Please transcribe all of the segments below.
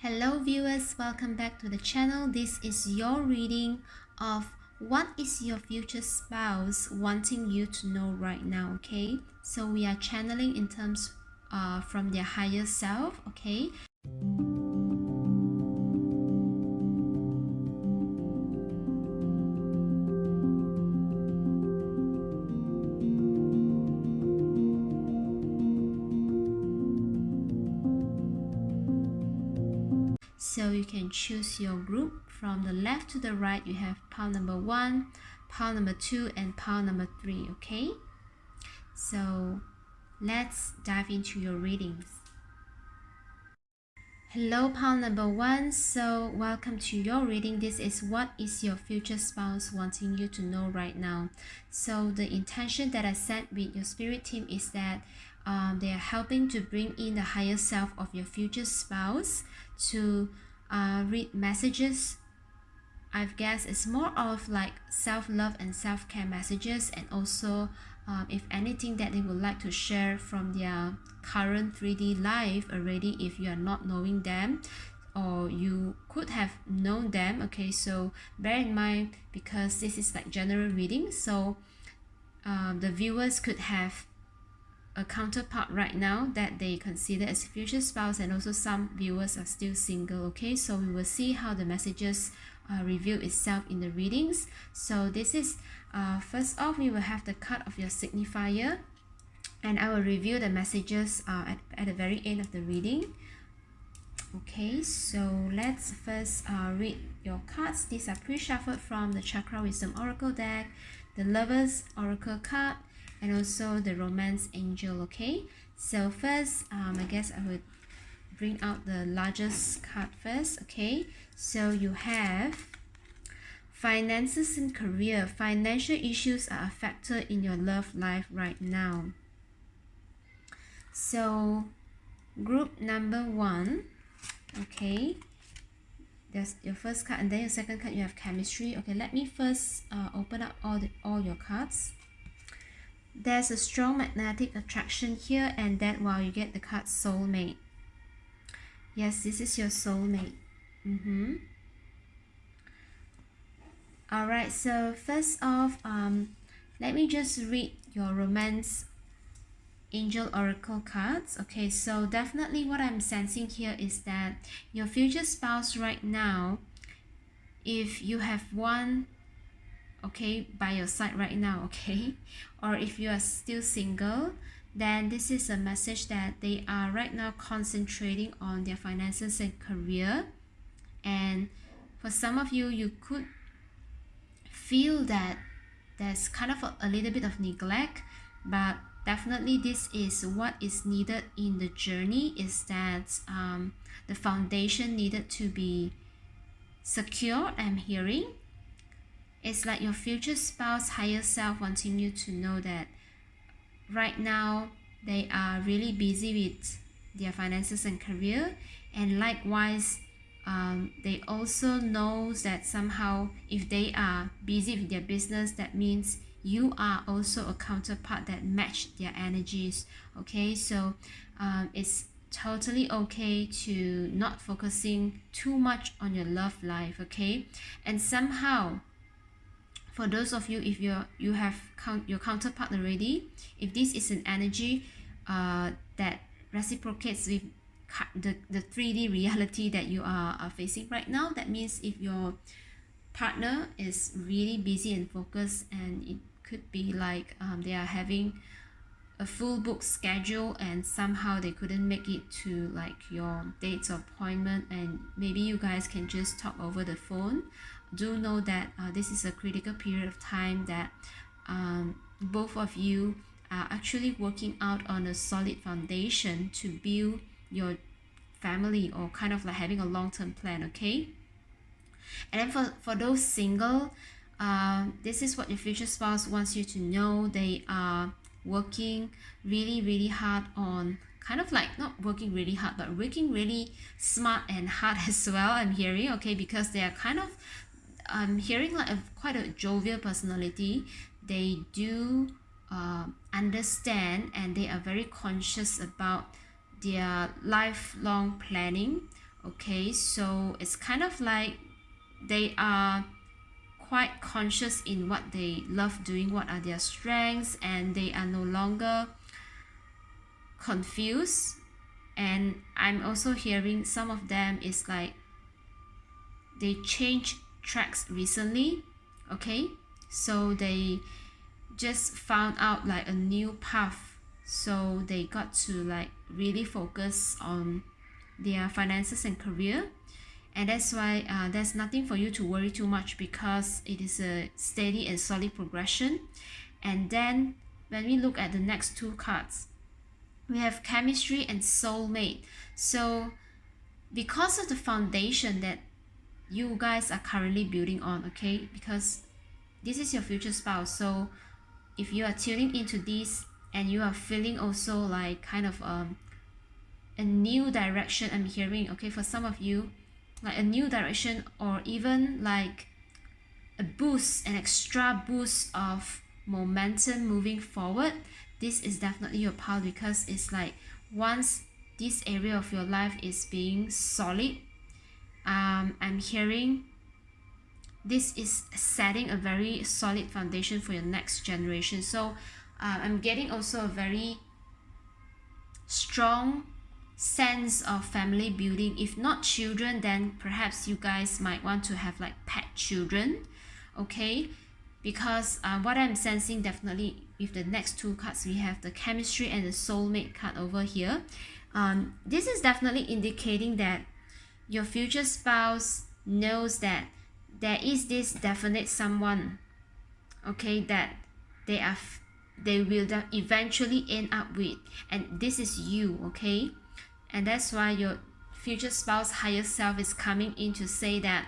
Hello viewers, welcome back to the channel. This is your reading of what is your future spouse wanting you to know right now, okay? So we are channeling in terms from their higher self, okay? So you can choose your group. From the left to the right, you have pile number 1, pile number 2, and pile number 3, okay? So let's dive into your readings. Hello, pile number 1. So welcome to your reading. This is what is your future spouse wanting you to know right now. So the intention that I set with your spirit team is that they are helping to bring in the higher self of your future spouse to read messages. I guess it's more of like self-love and self-care messages, and also if anything that they would like to share from their current 3D life already, if you are not knowing them or you could have known them, okay? So bear in mind, because this is like general reading, so the viewers could have a counterpart right now that they consider as future spouse, and also some viewers are still single, okay? So we will see how the messages reveal itself in the readings. So this is first off, we will have the card of your signifier, and I will review the messages at the very end of the reading. Okay, so let's first read your cards. These are pre-shuffled from the Chakra Wisdom Oracle deck, the Lovers Oracle card, and also the Romance Angel, okay? So first, I guess I would bring out the largest card first, okay? So you have finances and career. Financial issues are a factor in your love life right now. So group number 1, okay? That's your first card, and then your second card you have chemistry. Okay, let me first open up all your cards. There's a strong magnetic attraction here, and that while you get the card soulmate. Yes, this is your soulmate. Alright, so first off, let me just read your Romance Angel Oracle cards. Okay, so definitely what I'm sensing here is that your future spouse right now, if you have one, okay, by your side right now, okay, or if you are still single, then this is a message that they are right now concentrating on their finances and career. And for some of you, you could feel that there's kind of a little bit of neglect, but definitely this is what is needed in the journey, is that the foundation needed to be secure. I'm hearing it's like your future spouse higher self wanting you to know that right now they are really busy with their finances and career, and likewise they also know that somehow if they are busy with their business, that means you are also a counterpart that match their energies, okay? So it's totally okay to not focusing too much on your love life, okay? And somehow, for those of you, if you have your counterpart already, if this is an energy that reciprocates with the 3D reality that you are facing right now, that means if your partner is really busy and focused, and it could be like they are having a full book schedule and somehow they couldn't make it to like your dates or appointment, and maybe you guys can just talk over the phone. Do know that this is a critical period of time that both of you are actually working out on a solid foundation to build your family, or kind of like having a long-term plan, okay? And then for those single, this is what your future spouse wants you to know. They are working really hard on, kind of like not working really hard, but working really smart and hard as well, I'm hearing, okay? Because they are kind of, I'm hearing like quite a jovial personality. They do understand, and they are very conscious about their lifelong planning, Okay, so it's kind of like they are quite conscious in what they love doing, what are their strengths, and they are no longer confused. And I'm also hearing some of them is like they changed tracks recently. Okay, so they just found out like a new path, so they got to like really focus on their finances and career. And that's why there's nothing for you to worry too much, because it is a steady and solid progression. And then when we look at the next two cards, we have chemistry and soulmate. So because of the foundation that you guys are currently building on, okay, because this is your future spouse, so if you are tuning into this and you are feeling also like kind of a new direction, I'm hearing, okay, for some of you, like a new direction, or even like a boost, an extra boost of momentum moving forward, this is definitely your path, because it's like once this area of your life is being solid, I'm hearing this is setting a very solid foundation for your next generation. So I'm getting also a very strong sense of family building. If not children, then perhaps you guys might want to have like pet children, okay, because what I'm sensing definitely with the next two cards, we have the chemistry and the soulmate card over here. This is definitely indicating that your future spouse knows that there is this definite someone, okay, that they will eventually end up with, and this is you, okay. And that's why your future spouse higher self is coming in to say that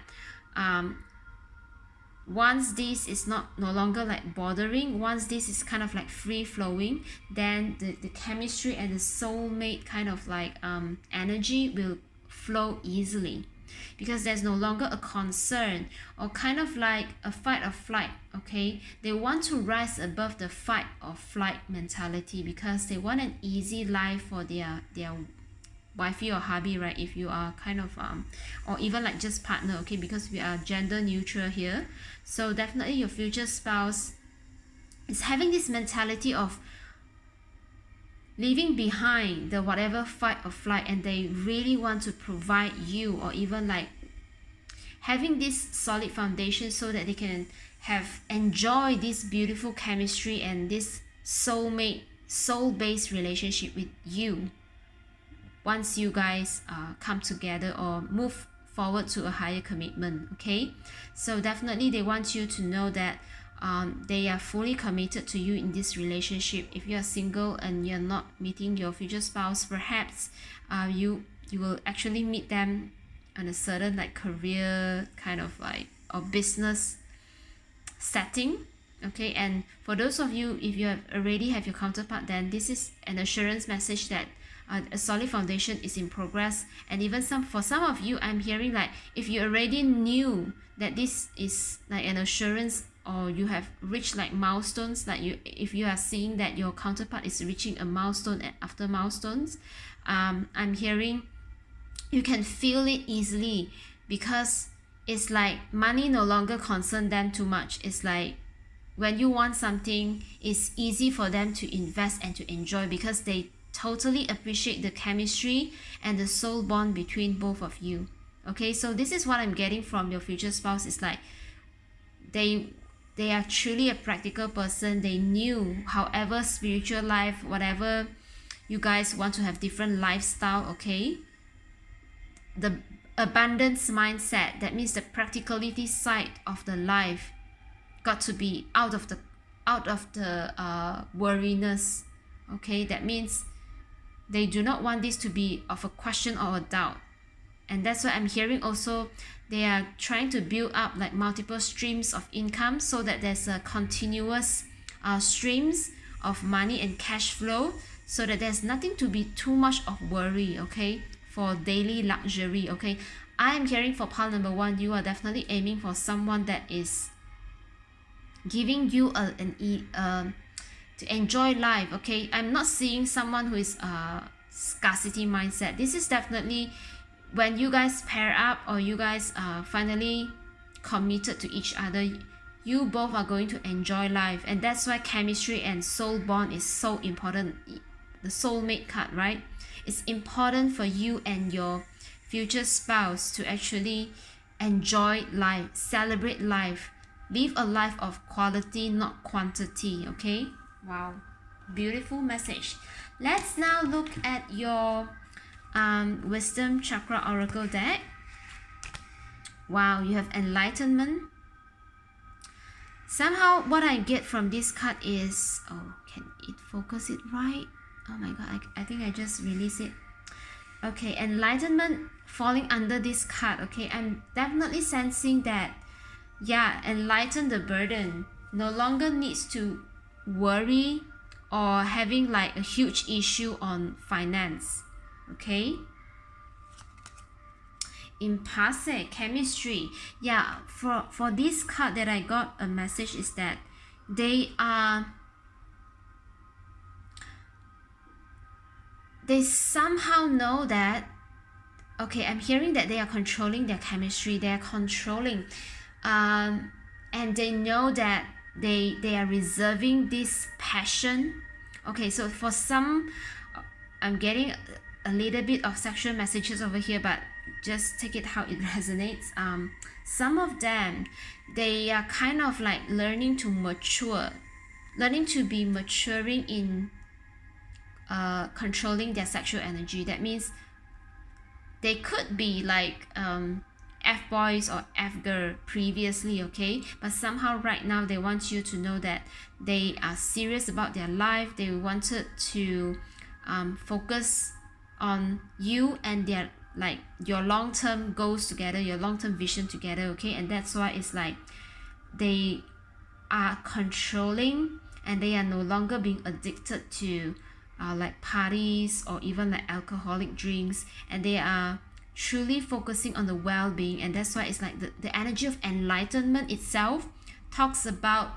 once this is no longer like bothering, once this is kind of like free flowing, then the chemistry and the soulmate kind of like energy will flow easily, because there's no longer a concern or kind of like a fight or flight, okay. They want to rise above the fight or flight mentality, because they want an easy life for their wifey or hubby, right? If you are kind of or even like just partner, okay, because we are gender neutral here. So definitely your future spouse is having this mentality of leaving behind the whatever fight or flight, and they really want to provide you, or even like having this solid foundation so that they can enjoy this beautiful chemistry and this soulmate, soul-based relationship with you once you guys come together or move forward to a higher commitment, okay. So definitely they want you to know that they are fully committed to you in this relationship. If you are single and you're not meeting your future spouse, perhaps you will actually meet them on a certain like career kind of like or business setting, okay. And for those of you, if you already have your counterpart, then this is an assurance message that a solid foundation is in progress. And even for some of you, I'm hearing like if you already knew that this is like an assurance, or you have reached like milestones, like if you are seeing that your counterpart is reaching a milestone after milestones, I'm hearing you can feel it easily, because it's like money no longer concern them too much. It's like when you want something, it's easy for them to invest and to enjoy, because they totally appreciate the chemistry and the soul bond between both of you, okay. So this is what I'm getting from your future spouse. It's like they are truly a practical person. They knew, however spiritual life, whatever you guys want to have different lifestyle, okay, the abundance mindset, that means the practicality side of the life got to be out of the worriness, okay. That means they do not want this to be of a question or a doubt. And that's why I'm hearing also they are trying to build up like multiple streams of income, so that there's a continuous streams of money and cash flow, so that there's nothing to be too much of worry, okay, for daily luxury, okay. I am hearing for pile number one, you are definitely aiming for someone that is giving you to enjoy life, okay. I'm not seeing someone who is scarcity mindset. This is definitely when you guys pair up, or you guys are finally committed to each other, you both are going to enjoy life. And that's why chemistry and soul bond is so important. The soulmate card, right? It's important for you and your future spouse to actually enjoy life, celebrate life, live a life of quality, not quantity. Okay? Wow, beautiful message. Let's now look at your wisdom chakra oracle deck. Wow, you have enlightenment. Somehow what I get from this card is, oh, can it focus it right? Oh my god, I think I just released it. Okay, enlightenment falling under this card. Okay, I'm definitely sensing that, yeah, enlighten the burden. No longer needs to worry or having like a huge issue on finance. Okay, impasse, chemistry. Yeah, for this card that I got a message is that they somehow know that, okay, I'm hearing that they are controlling their chemistry, they are controlling, and they know that they are reserving this passion. Okay, so for some, I'm getting a little bit of sexual messages over here, but just take it how it resonates. Some of them, they are kind of like learning to mature, learning to be maturing in controlling their sexual energy. That means they could be like F-boys or F-girl previously, okay? But somehow right now they want you to know that they are serious about their life. They wanted to focus on you and their, like, your long-term goals together, your long-term vision together, okay? And that's why it's like they are controlling, and they are no longer being addicted to like parties or even like alcoholic drinks, and they are truly focusing on the well-being. And that's why it's like the energy of enlightenment itself talks about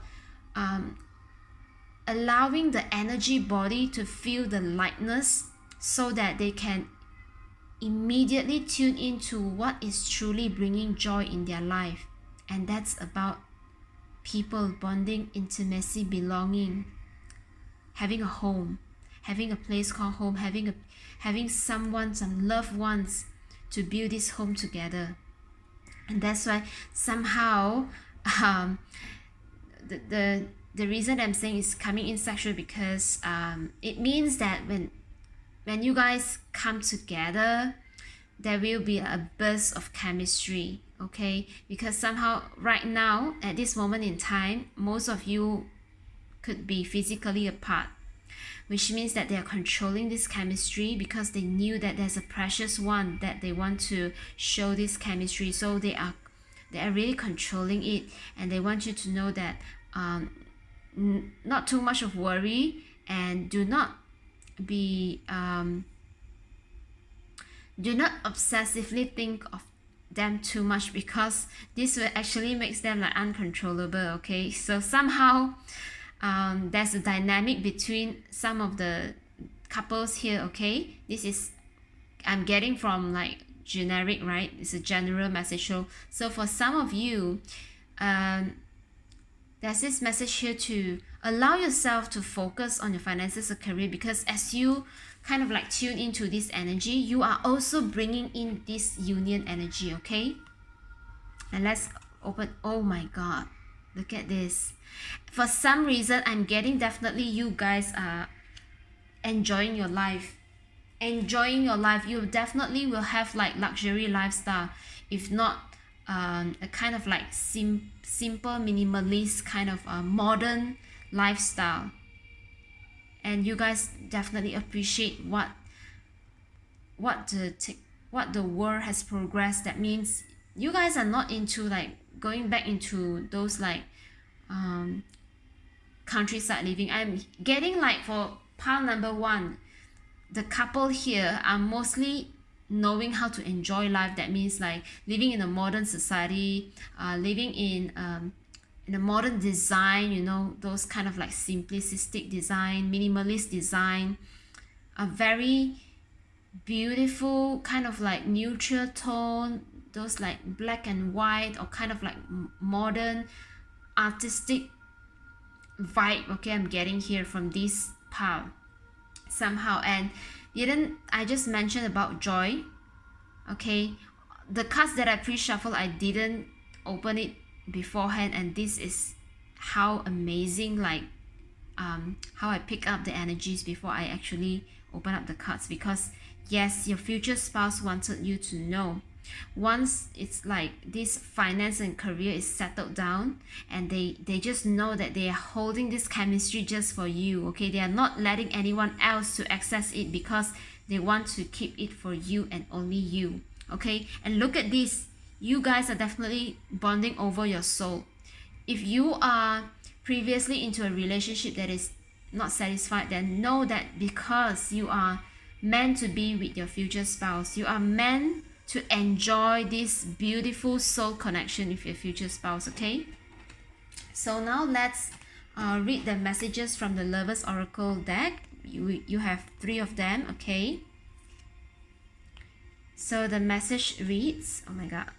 allowing the energy body to feel the lightness, so that they can immediately tune into what is truly bringing joy in their life. And that's about people bonding, intimacy, belonging, having a home, having a place called home, having someone, some loved ones to build this home together. And that's why somehow the reason I'm saying is coming in sexual, because it means that when you guys come together, there will be a burst of chemistry, okay? Because somehow right now, at this moment in time, most of you could be physically apart, which means that they are controlling this chemistry because they knew that there's a precious one that they want to show this chemistry. So they are really controlling it, and they want you to know that not too much of worry, and do not obsessively think of them too much, because this will actually makes them like uncontrollable, okay? So somehow there's a dynamic between some of the couples here, okay? This is, I'm getting from like generic, right? It's a general message. So for some of you, there's this message here to allow yourself to focus on your finances or career, because as you kind of like tune into this energy, you are also bringing in this union energy, okay? And let's open. Oh my god, look at this. For some reason, I'm getting definitely you guys are enjoying your life. You definitely will have like luxury lifestyle, if not a kind of like simple minimalist kind of modern lifestyle. And you guys definitely appreciate what the world has progressed. That means you guys are not into like going back into those like countryside living. I'm getting like for pile number one, the couple here are mostly knowing how to enjoy life. That means like living in a modern society, living in a modern design, you know, those kind of like simplistic design, minimalist design, are very beautiful kind of like neutral tone, those like black and white, or kind of like modern artistic vibe, okay, I'm getting here from this pile somehow. And I just mentioned about joy, okay. The cards that I pre-shuffle, I didn't open it beforehand, and this is how amazing, like how I pick up the energies before I actually open up the cards. Because yes, your future spouse wanted you to know, once it's like this finance and career is settled down, and they just know that they are holding this chemistry just for you, okay. They are not letting anyone else to access it, because they want to keep it for you and only you, okay. And look at this, you guys are definitely bonding over your soul. If you are previously into a relationship that is not satisfied, then know that because you are meant to be with your future spouse, you are meant to enjoy this beautiful soul connection with your future spouse, okay. So now let's read the messages from the Lovers Oracle deck. You have 3 of them, okay. So the message reads, oh my god,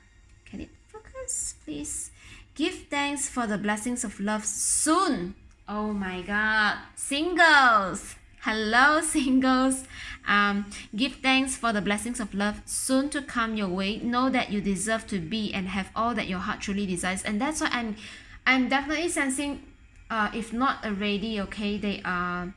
can it focus please? Give thanks for the blessings of love soon. Oh my god, singles, hello singles. Give thanks for the blessings of love soon to come your way. Know that you deserve to be and have all that your heart truly desires. And that's why I'm definitely sensing, if not already, okay, they are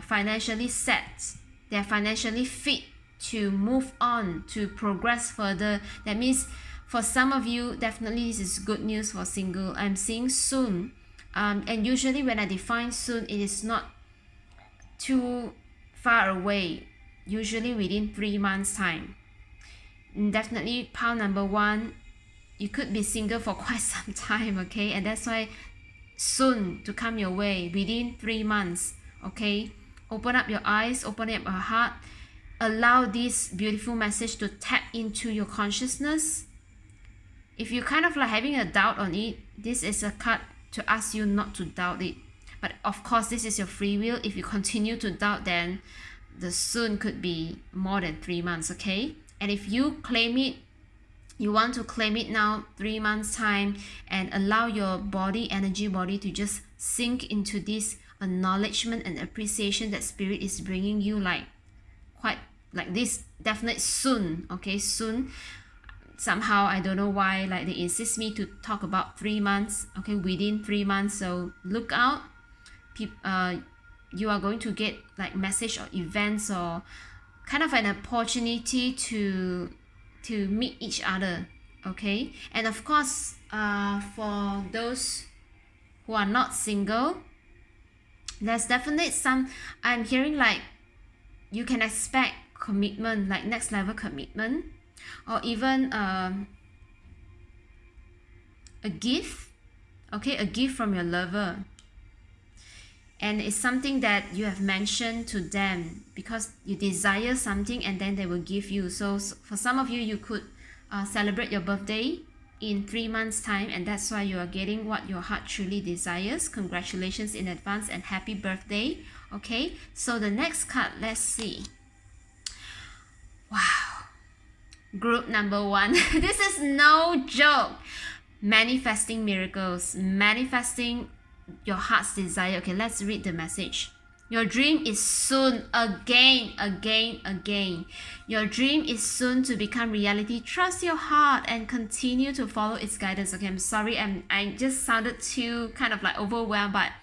financially set, they're financially fit to move on, to progress further. That means for some of you, definitely this is good news for single. I'm seeing soon, and usually when I define soon, it is not too far away, usually within 3 months time. Definitely pile number 1, you could be single for quite some time, okay. And that's why soon to come your way, within 3 months, okay. Open up your eyes, open up your heart, allow this beautiful message to tap into your consciousness. If you're kind of like having a doubt on it, this is a card to ask you not to doubt it. But of course, this is your free will. If you continue to doubt, then the soon could be more than 3 months, okay. And if you claim it, you want to claim it now, 3 months time, and allow your body, energy body, to just sink into this acknowledgement and appreciation that spirit is bringing you, like quite like this definite soon, okay. Soon, somehow I don't know why, like they insist me to talk about 3 months, okay, within 3 months. So look out, you are going to get like message or events or kind of an opportunity to meet each other, okay. And of course, for those who are not single, there's definitely some, I'm hearing like you can expect commitment, like next level commitment, or even a gift, okay, a gift from your lover. And it's something that you have mentioned to them because you desire something, and then they will give you. So for some of you, you could celebrate your birthday in 3 months time, and that's why you are getting what your heart truly desires. Congratulations in advance and happy birthday, okay. So the next card, let's see. Wow, group number 1. This is no joke. Manifesting miracles, manifesting your heart's desire. Okay, let's read the message. Your dream is soon, again. Your dream is soon to become reality. Trust your heart and continue to follow its guidance. Okay, I'm sorry, I just sounded too kind of like overwhelmed, but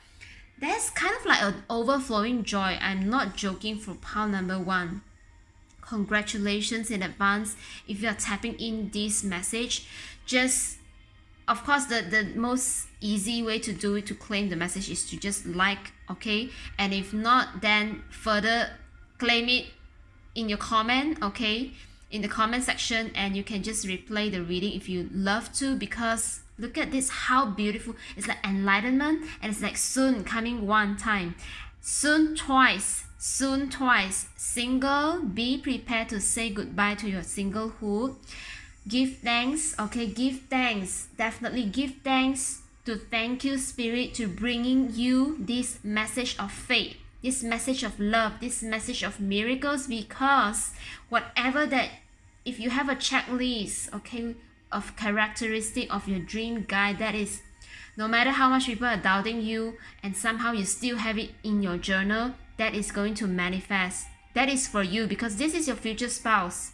there's kind of like an overflowing joy. I'm not joking, for pile number 1. Congratulations in advance if you're tapping in this message. Just, of course, the most easy way to do it, to claim the message, is to just like, okay. And if not, then further claim it in your comment, okay, in the comment section, and you can just replay the reading if you love to, because look at this, how beautiful. It's like enlightenment, and it's like soon coming 1 time, soon twice. Single, be prepared to say goodbye to your singlehood. Give thanks, okay, give thanks, definitely give thanks to thank you spirit to bringing you this message of faith, this message of love, this message of miracles, because whatever that, if you have a checklist, okay, of characteristic of your dream guy, that is, no matter how much people are doubting you and somehow you still have it in your journal, that is going to manifest. That is for you, because this is your future spouse.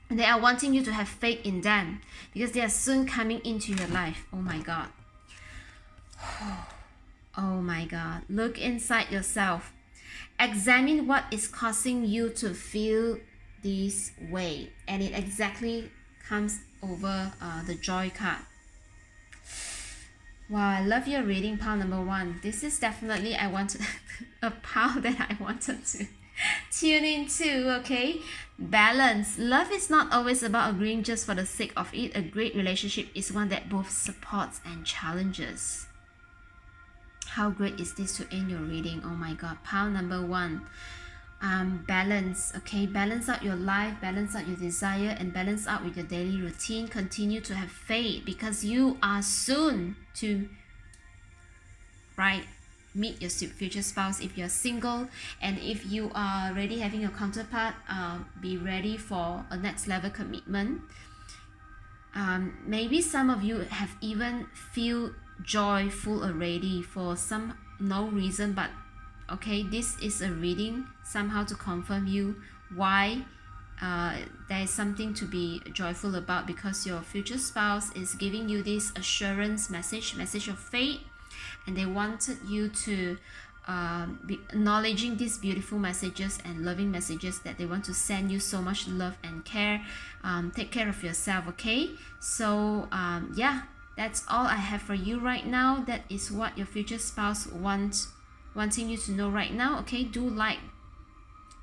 And they are wanting you to have faith in them, because they are soon coming into your life. Oh my God. Oh my God. Look inside yourself. Examine what is causing you to feel this way. And it exactly comes over the joy card. Wow, I love your reading, pile number 1. This is definitely, I wanted a pile that I wanted to tune into, okay? Balance. Love is not always about agreeing just for the sake of it. A great relationship is one that both supports and challenges. How great is this to end your reading? Oh my God. Pile number 1. Balance. Okay, balance out your life, balance out your desire, and balance out with your daily routine. Continue to have faith, because you are soon to meet your future spouse if you're single. And if you are already having your counterpart, be ready for a next level commitment. Maybe some of you have even feel joyful already for some no reason, but okay, this is a reading somehow to confirm you why there is something to be joyful about, because your future spouse is giving you this assurance message of faith, and they wanted you to be acknowledging these beautiful messages and loving messages that they want to send you so much love and care. Take care of yourself, okay? So yeah, that's all I have for you right now. That is what your future spouse wanting you to know right now, okay? Do like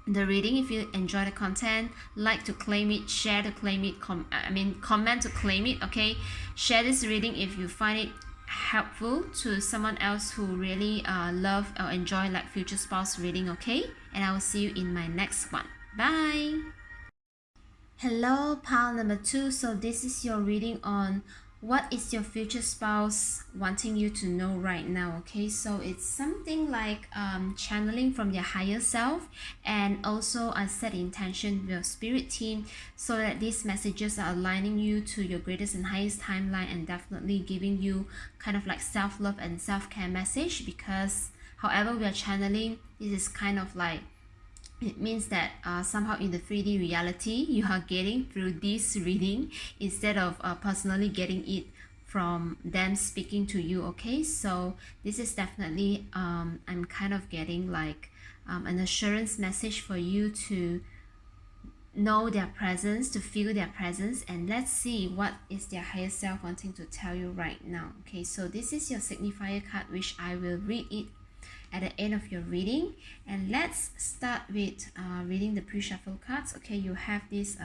the reading if you enjoy the content, like to claim it, share to claim it, comment to claim it, okay? Share this reading if you find it helpful to someone else who really love or enjoy like future spouse reading, okay? And I will see you in my next one. Bye. Hello, pile number 2. So this is your reading on what is your future spouse wanting you to know right now, okay? So it's something like channeling from your higher self, and also a set intention with your spirit team, so that these messages are aligning you to your greatest and highest timeline, and definitely giving you kind of like self-love and self-care message. Because however we are channeling, this is kind of like, it means that somehow in the 3D reality, you are getting through this reading instead of personally getting it from them speaking to you, okay? So this is definitely, I'm kind of getting like an assurance message for you to know their presence, to feel their presence, and let's see what is their higher self wanting to tell you right now, okay? So this is your signifier card, which I will read it at the end of your reading. And let's start with reading the pre-shuffle cards, okay? You have this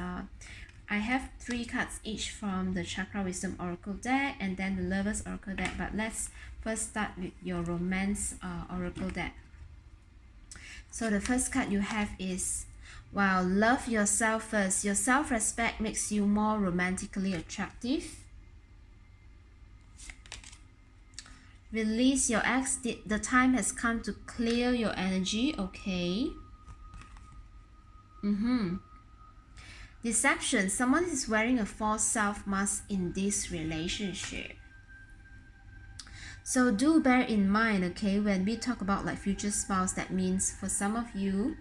I have 3 cards each from the Chakra Wisdom Oracle deck, and then the Lovers Oracle deck, but let's first start with your Romance Oracle deck. So the first card you have is, wow, love yourself first. Your self-respect makes you more romantically attractive. Release your ex. The time has come to clear your energy, okay? Deception. Someone is wearing a false self mask in this relationship. So do bear in mind, okay, when we talk about like future spouse, that means for some of you,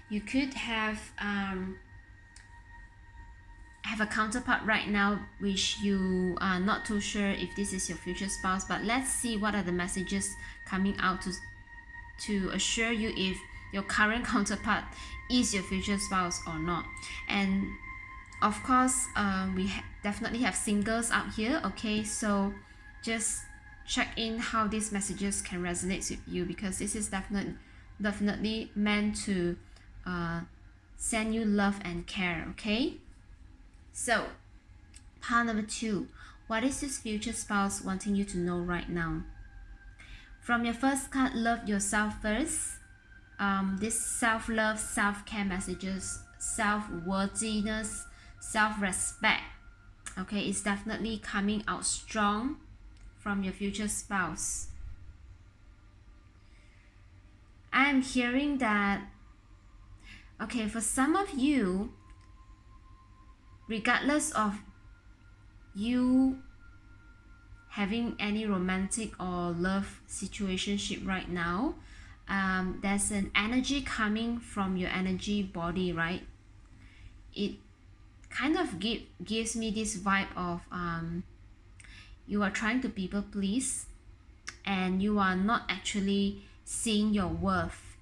you could have a counterpart right now which you are not too sure if this is your future spouse, but let's see what are the messages coming out to assure you if your current counterpart is your future spouse or not. And of course, we definitely have singles out here, okay? So just check in how these messages can resonate with you, because this is definitely meant to send you love and care, okay? So, pile number 2. What is this future spouse wanting you to know right now? From your first card, love yourself first. This self-love, self-care messages, self-worthiness, self-respect, okay, it's definitely coming out strong from your future spouse. I'm hearing that, okay, for some of you, regardless of you having any romantic or love situationship right now, there's an energy coming from your energy body, right? It kind of gives me this vibe of you are trying to people please and you are not actually seeing your worth.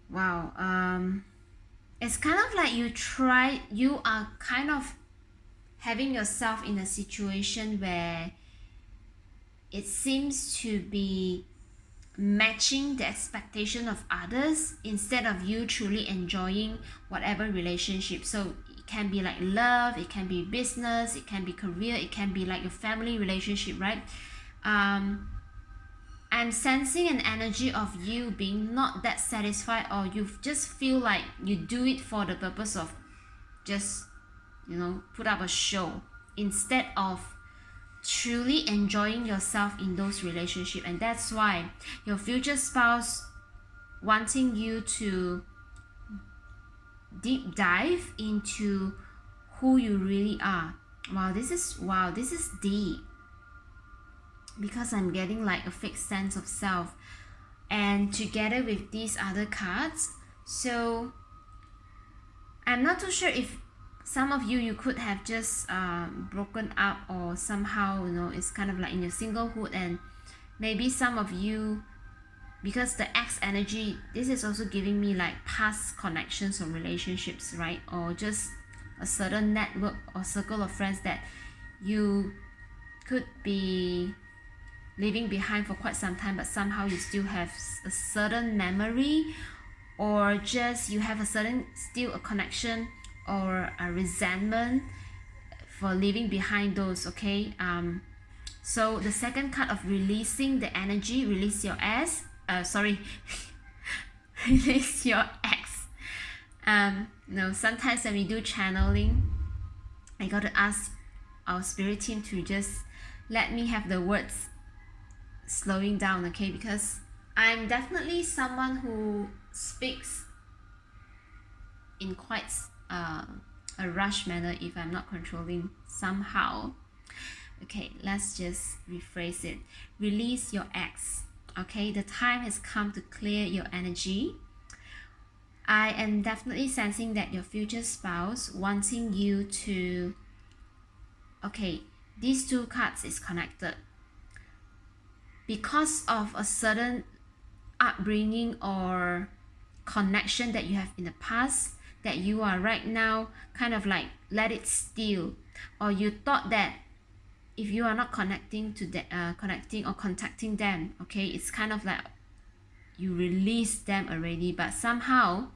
Wow. It's kind of like you are kind of having yourself in a situation where it seems to be matching the expectation of others instead of you truly enjoying whatever relationship. So it can be like love, it can be business, it can be career, it can be like a family relationship, right? I'm sensing an energy of you being not that satisfied, or you just feel like you do it for the purpose of just, put up a show instead of truly enjoying yourself in those relationships. And that's why your future spouse wanting you to deep dive into who you really are. Wow, this is deep, because I'm getting like a fixed sense of self, and together with these other cards. So I'm not too sure if some of you could have just broken up, or somehow it's kind of like in your singlehood. And maybe some of you, because the X energy, this is also giving me like past connections or relationships, right? Or just a certain network or circle of friends that you could be leaving behind for quite some time, but somehow you still have a certain memory, or just you have still a connection or a resentment for leaving behind those. Okay, so the second card of releasing the energy, release your release your ex. Sometimes when we do channeling, I got to ask our spirit team to just let me have the words slowing down, okay? Because I'm definitely someone who speaks in quite a rush manner if I'm not controlling somehow. Okay, let's just rephrase it. Release your ex. Okay, the time has come to clear your energy. I am definitely sensing that your future spouse wanting you to, okay, these two cards is connected because of a certain upbringing or connection that you have in the past, that you are right now kind of like let it steal, or you thought that if you are not connecting or contacting them, okay, it's kind of like you release them already. But somehow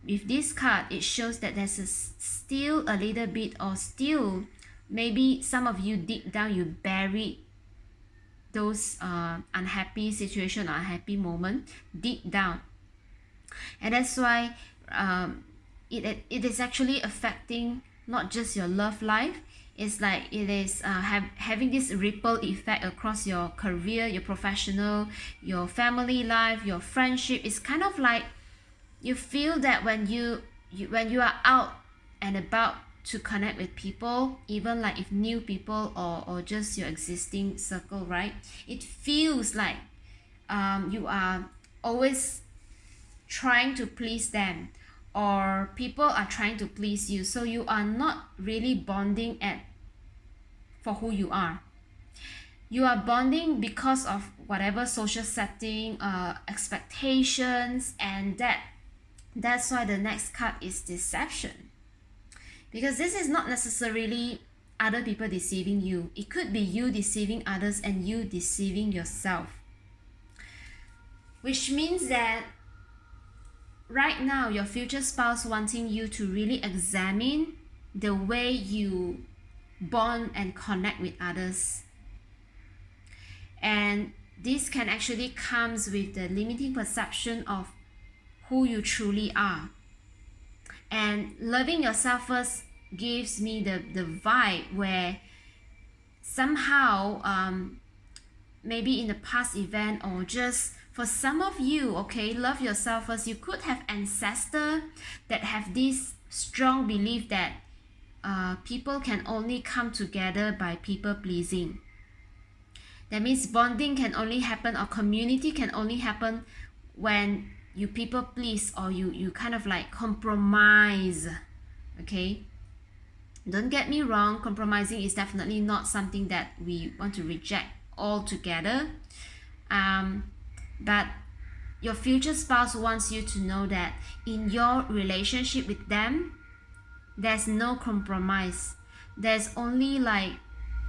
with this card, it shows that there's still a little bit, or still maybe some of you deep down you buried those unhappy situation or unhappy moment deep down, and that's why it is actually affecting not just your love life. It's like it is having this ripple effect across your career, your professional, your family life, your friendship. It's kind of like you feel that when you are out and about to connect with people, even like if new people or just your existing circle, right? It feels like you are always trying to please them, or people are trying to please you. So you are not really bonding for who you are. You are bonding because of whatever social setting, expectations, and that's why the next card is deception. Because this is not necessarily other people deceiving you. It could be you deceiving others and you deceiving yourself. Which means that right now, your future spouse wanting you to really examine the way you bond and connect with others. And this can actually comes with the limiting perception of who you truly are. And loving yourself first gives me the vibe where somehow maybe in the past event, or just for some of you, okay, love yourself first. You could have ancestors that have this strong belief that people can only come together by people pleasing. That means bonding can only happen, or community can only happen when you people please, or you kind of like compromise. Okay, don't get me wrong, compromising is definitely not something that we want to reject altogether, but your future spouse wants you to know that in your relationship with them, there's no compromise. There's only like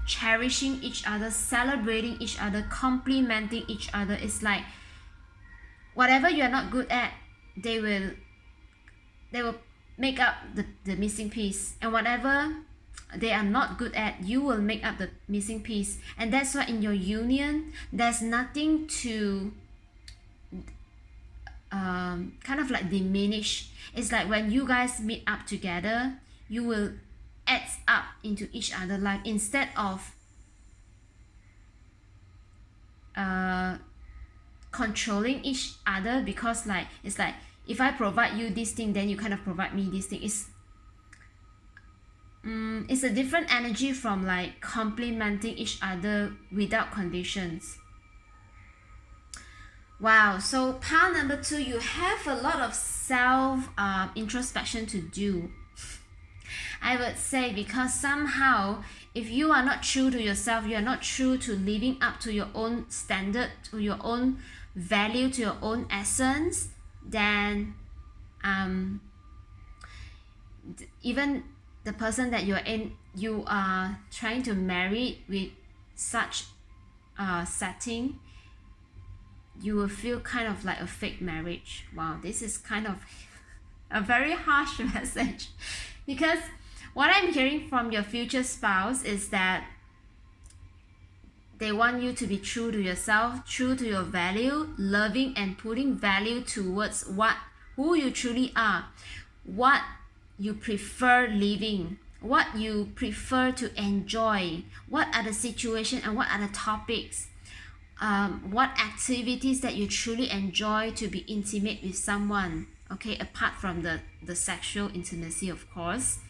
cherishing each other, celebrating each other, complimenting each other. It's like whatever you're not good at, they will make up the missing piece, and whatever they are not good at, you will make up the missing piece. And that's why in your union, there's nothing to kind of like diminish. It's like when you guys meet up together, you will add up into each other, like instead of controlling each other, because like it's like if I provide you this thing, then you kind of provide me this thing. It's a different energy from like complimenting each other without conditions. Wow, so pile number 2, you have a lot of self introspection to do, I would say, because somehow if you are not true to yourself, you are not true to living up to your own standard, to your own value, to your own essence, then even the person that you are trying to marry with such setting, you will feel kind of like a fake marriage. Wow, this is kind of a very harsh message, because what I'm hearing from your future spouse is that they want you to be true to yourself, true to your value, loving and putting value towards who you truly are, what you prefer living, what you prefer to enjoy, what are the situations and what are the topics, what activities that you truly enjoy to be intimate with someone, okay, apart from the sexual intimacy, of course.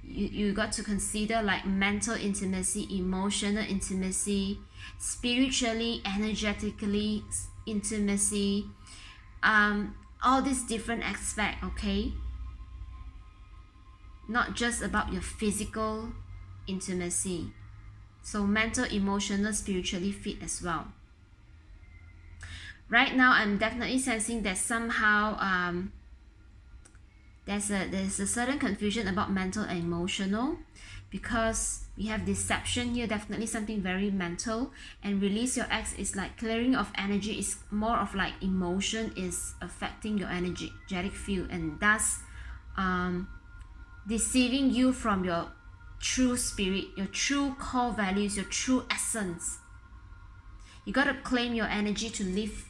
You got to consider like mental intimacy, emotional intimacy, spiritually, energetically intimacy, all these different aspects, okay? Not just about your physical intimacy. So mental, emotional, spiritually fit as well. Right now, I'm definitely sensing that somehow there's a certain confusion about mental and emotional, because we have deception here, definitely something very mental, and release your ex is like clearing of energy, is more of like emotion is affecting your energetic field, and thus deceiving you from your true spirit, your true core values, your true essence. You got to claim your energy to live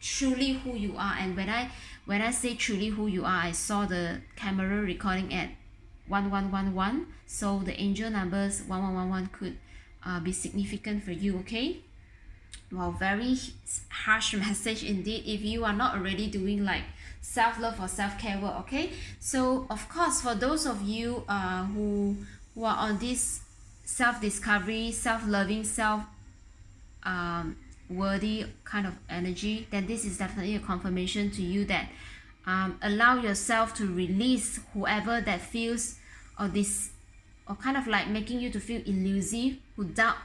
truly who you are. And when I say truly who you are, I saw the camera recording at 1111, so the angel numbers 1111 could be significant for you, okay? Well, very harsh message indeed if you are not already doing like self-love or self-care work, okay? So of course, for those of you who are on this self-discovery, self-loving, worthy kind of energy, then this is definitely a confirmation to you that allow yourself to release whoever that feels or kind of like making you to feel elusive, who doubt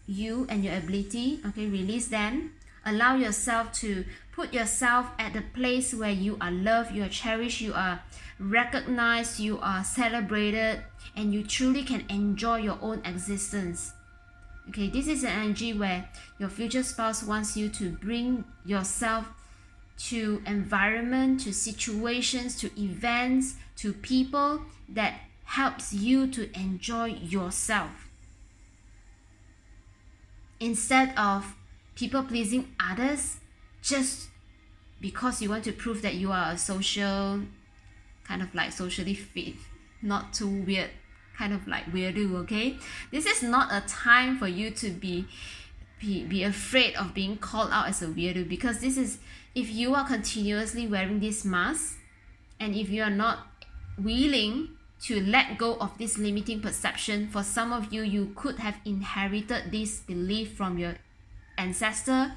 you and your ability, okay? Release them. Allow yourself to put yourself at the place where you are loved, you are cherished, you are recognized, you are celebrated, and you truly can enjoy your own existence. Okay, this is an energy where your future spouse wants you to bring yourself to environment, to situations, to events, to people that helps you to enjoy yourself, instead of people pleasing others just because you want to prove that you are a social, kind of like socially fit, not too weird, kind of like weirdo, okay? This is not a time for you to be be afraid of being called out as a weirdo, because this is, if you are continuously wearing this mask, and if you are not willing to let go of this limiting perception, for some of you, you could have inherited this belief from your ancestor,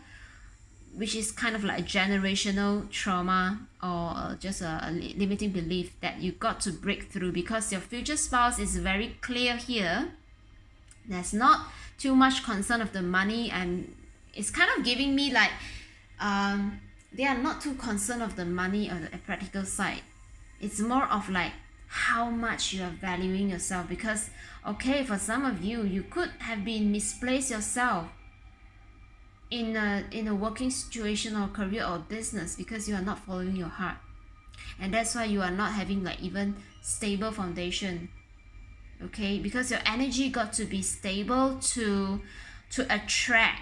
which is kind of like a generational trauma, or just a limiting belief that you got to break through, because your future spouse is very clear here. There's not too much concern of the money, and it's kind of giving me like they are not too concerned of the money or the practical side. It's more of like how much you are valuing yourself, because okay, for some of you, you could have been misplaced yourself in a working situation or career or business, because you are not following your heart, and that's why you are not having like even stable foundation. Okay, because your energy got to be stable to attract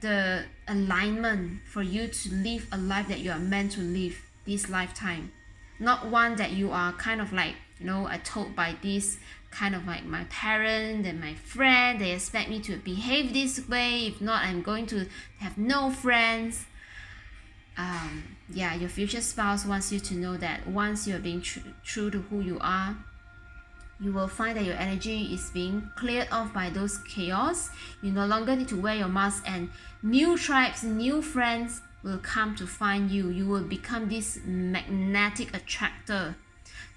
the alignment for you to live a life that you are meant to live this lifetime, not one that you are kind of like, you know, I told by this kind of like my parent and my friend, they expect me to behave this way, if not I'm going to have no friends. Yeah, your future spouse wants you to know that once you're being true to who you are, you will find that your energy is being cleared off by those chaos. You no longer need to wear your mask, and new tribes, new friends will come to find you. You will become this magnetic attractor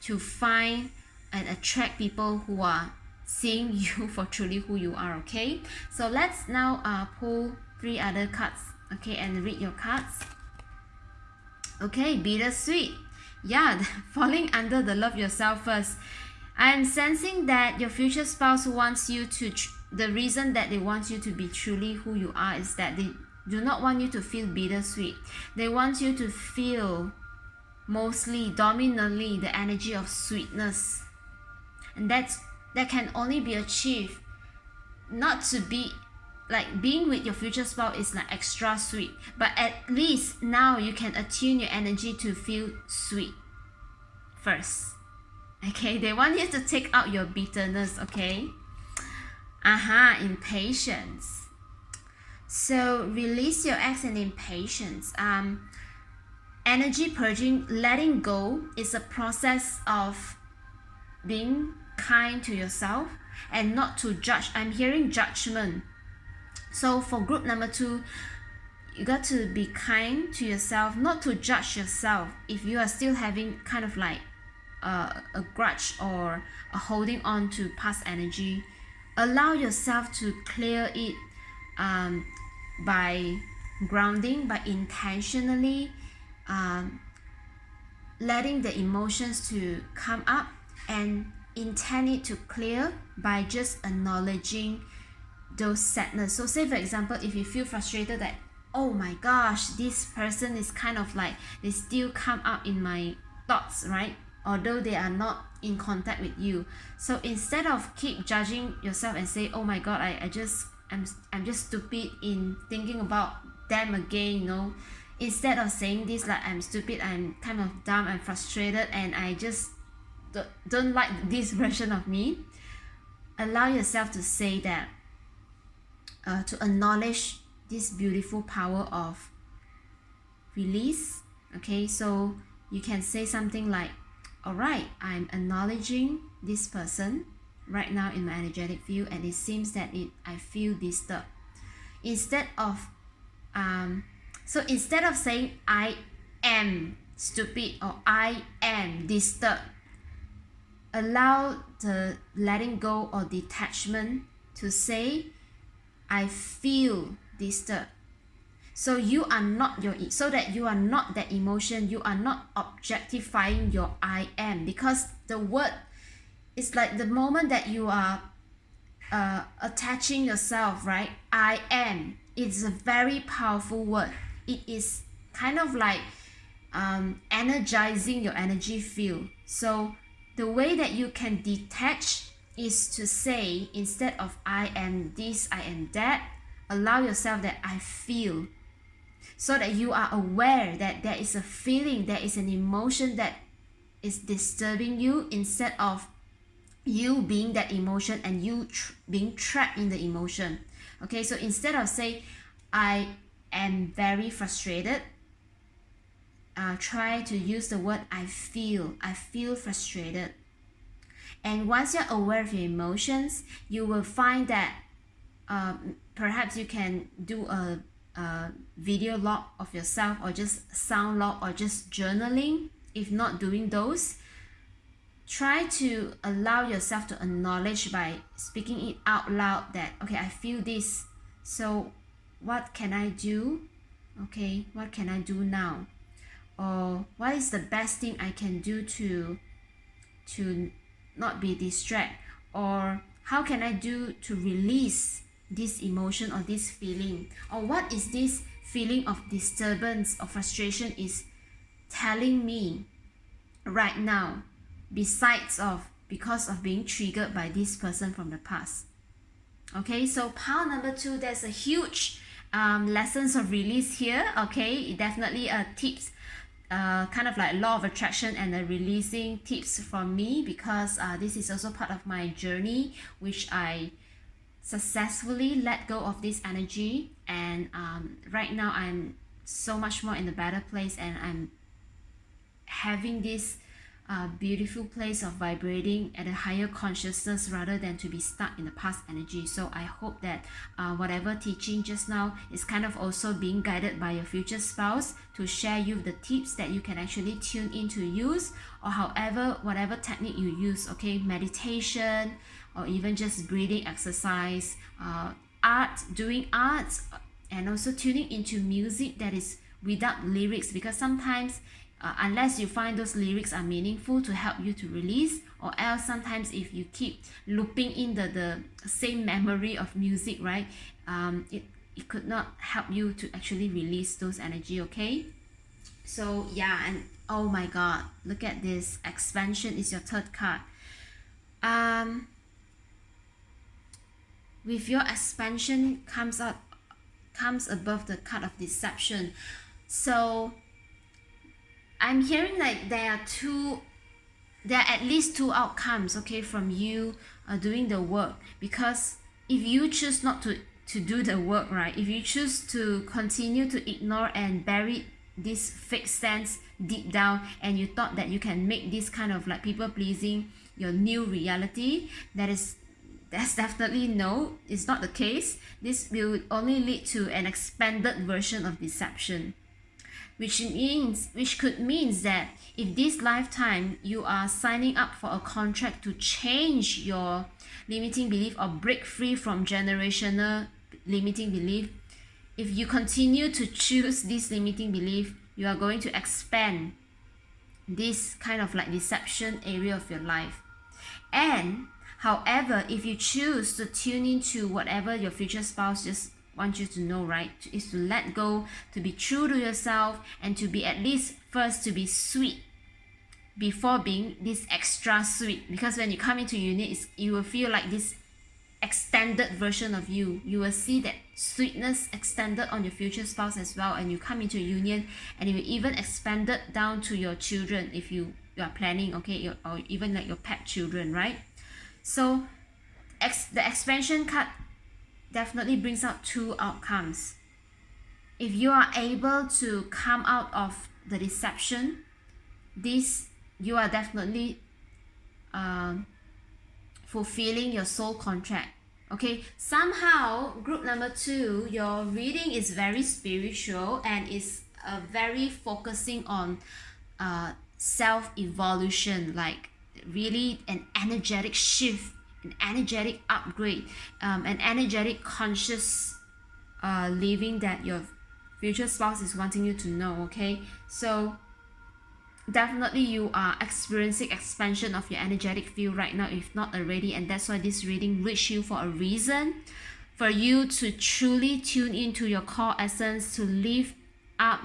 to find and attract people who are seeing you for truly who you are. Okay, so let's now pull 3 other cards, okay, and read your cards. Okay, bittersweet. Yeah, falling under the love yourself first. I am sensing that your future spouse wants you to, the reason that they want you to be truly who you are is that they do not want you to feel bittersweet. They want you to feel mostly, dominantly, the energy of sweetness. And that can only be achieved, not to be like being with your future spouse is like extra sweet, but at least now you can attune your energy to feel sweet first. Okay, they want you to take out your bitterness, okay? Impatience. So release your ex and impatience. Energy purging, letting go is a process of being kind to yourself and not to judge. I'm hearing judgment. So for group number 2, you got to be kind to yourself, not to judge yourself. If you are still having kind of like a grudge or a holding on to past energy, allow yourself to clear it by grounding, by intentionally letting the emotions to come up, and intend it to clear by just acknowledging those sadness. So say for example, if you feel frustrated that, oh my gosh, this person is kind of like, they still come up in my thoughts, right? Although they are not in contact with you. So instead of keep judging yourself and say, oh my god, I'm just stupid in thinking about them again, you know, instead of saying this like I'm stupid, I'm kind of dumb, I'm frustrated, and I just don't like this version of me, allow yourself to say that, to acknowledge this beautiful power of release. Okay, so you can say something like, alright, I'm acknowledging this person right now in my energetic field, and it seems that I feel disturbed. Instead of saying I am stupid or I am disturbed, allow the letting go or detachment to say I feel disturbed. So you are not so that you are not that emotion, you are not objectifying your I am, because the word is like the moment that you are attaching yourself, right? I am. It's a very powerful word. It is kind of like energizing your energy field. So the way that you can detach is to say, instead of I am this, I am that, allow yourself that I feel, so that you are aware that there is a feeling, there is an emotion that is disturbing you, instead of you being that emotion and you being trapped in the emotion. Okay, so instead of say I am very frustrated, try to use the word I feel frustrated. And once you're aware of your emotions, you will find that perhaps you can do a video log of yourself, or just sound log, or just journaling. If not doing those, try to allow yourself to acknowledge by speaking it out loud that, okay, I feel this, so what can I do? Okay, what can I do now? Or what is the best thing I can do to not be distracted? Or how can I do to release this emotion or this feeling? Or what is this feeling of disturbance or frustration is telling me right now, because of being triggered by this person from the past? Okay, so pile number 2, there's a huge lessons of release here. Okay, it definitely tips, kind of like law of attraction and the releasing tips from me, because this is also part of my journey, which I successfully let go of this energy, and right now I'm so much more in a better place, and I'm having this beautiful place of vibrating at a higher consciousness rather than to be stuck in the past energy. So I hope that whatever teaching just now is kind of also being guided by your future spouse to share you the tips that you can actually tune in to use, or whatever technique you use. Okay, meditation, or even just breathing exercise, doing art, and also tuning into music that is without lyrics, because sometimes unless you find those lyrics are meaningful to help you to release, or else sometimes if you keep looping in the same memory of music, right, it could not help you to actually release those energy. Okay, so yeah, and oh my god, look at this, expansion is your third card. With your expansion comes above the card of deception. So I'm hearing like there are at least two outcomes, okay, from you doing the work. Because if you choose not to do the work, right, if you choose to continue to ignore and bury this fake sense deep down, and you thought that you can make this kind of like people pleasing your new reality, that's definitely no, it's not the case. This will only lead to an expanded version of deception, which could mean that if this lifetime you are signing up for a contract to change your limiting belief or break free from generational limiting belief, if you continue to choose this limiting belief, you are going to expand this kind of like deception area of your life. And however, if you choose to tune into whatever your future spouse just want you to know, right, is to let go, to be true to yourself, and to be at least first to be sweet before being this extra sweet. Because when you come into union, you will feel like this extended version of you. You will see that sweetness extended on your future spouse as well, and you come into union, and it will even expand it down to your children if you are planning, okay, or even like your pet children, right? So the expansion card definitely brings out two outcomes. If you are able to come out of the deception, you are definitely fulfilling your soul contract. Okay, somehow group number 2, your reading is very spiritual and is very focusing on self-evolution, like really an energetic shift, an energetic upgrade, an energetic conscious living that your future spouse is wanting you to know. Okay, so definitely you are experiencing expansion of your energetic field right now, if not already, and that's why this reading reached you for a reason, for you to truly tune into your core essence, to live up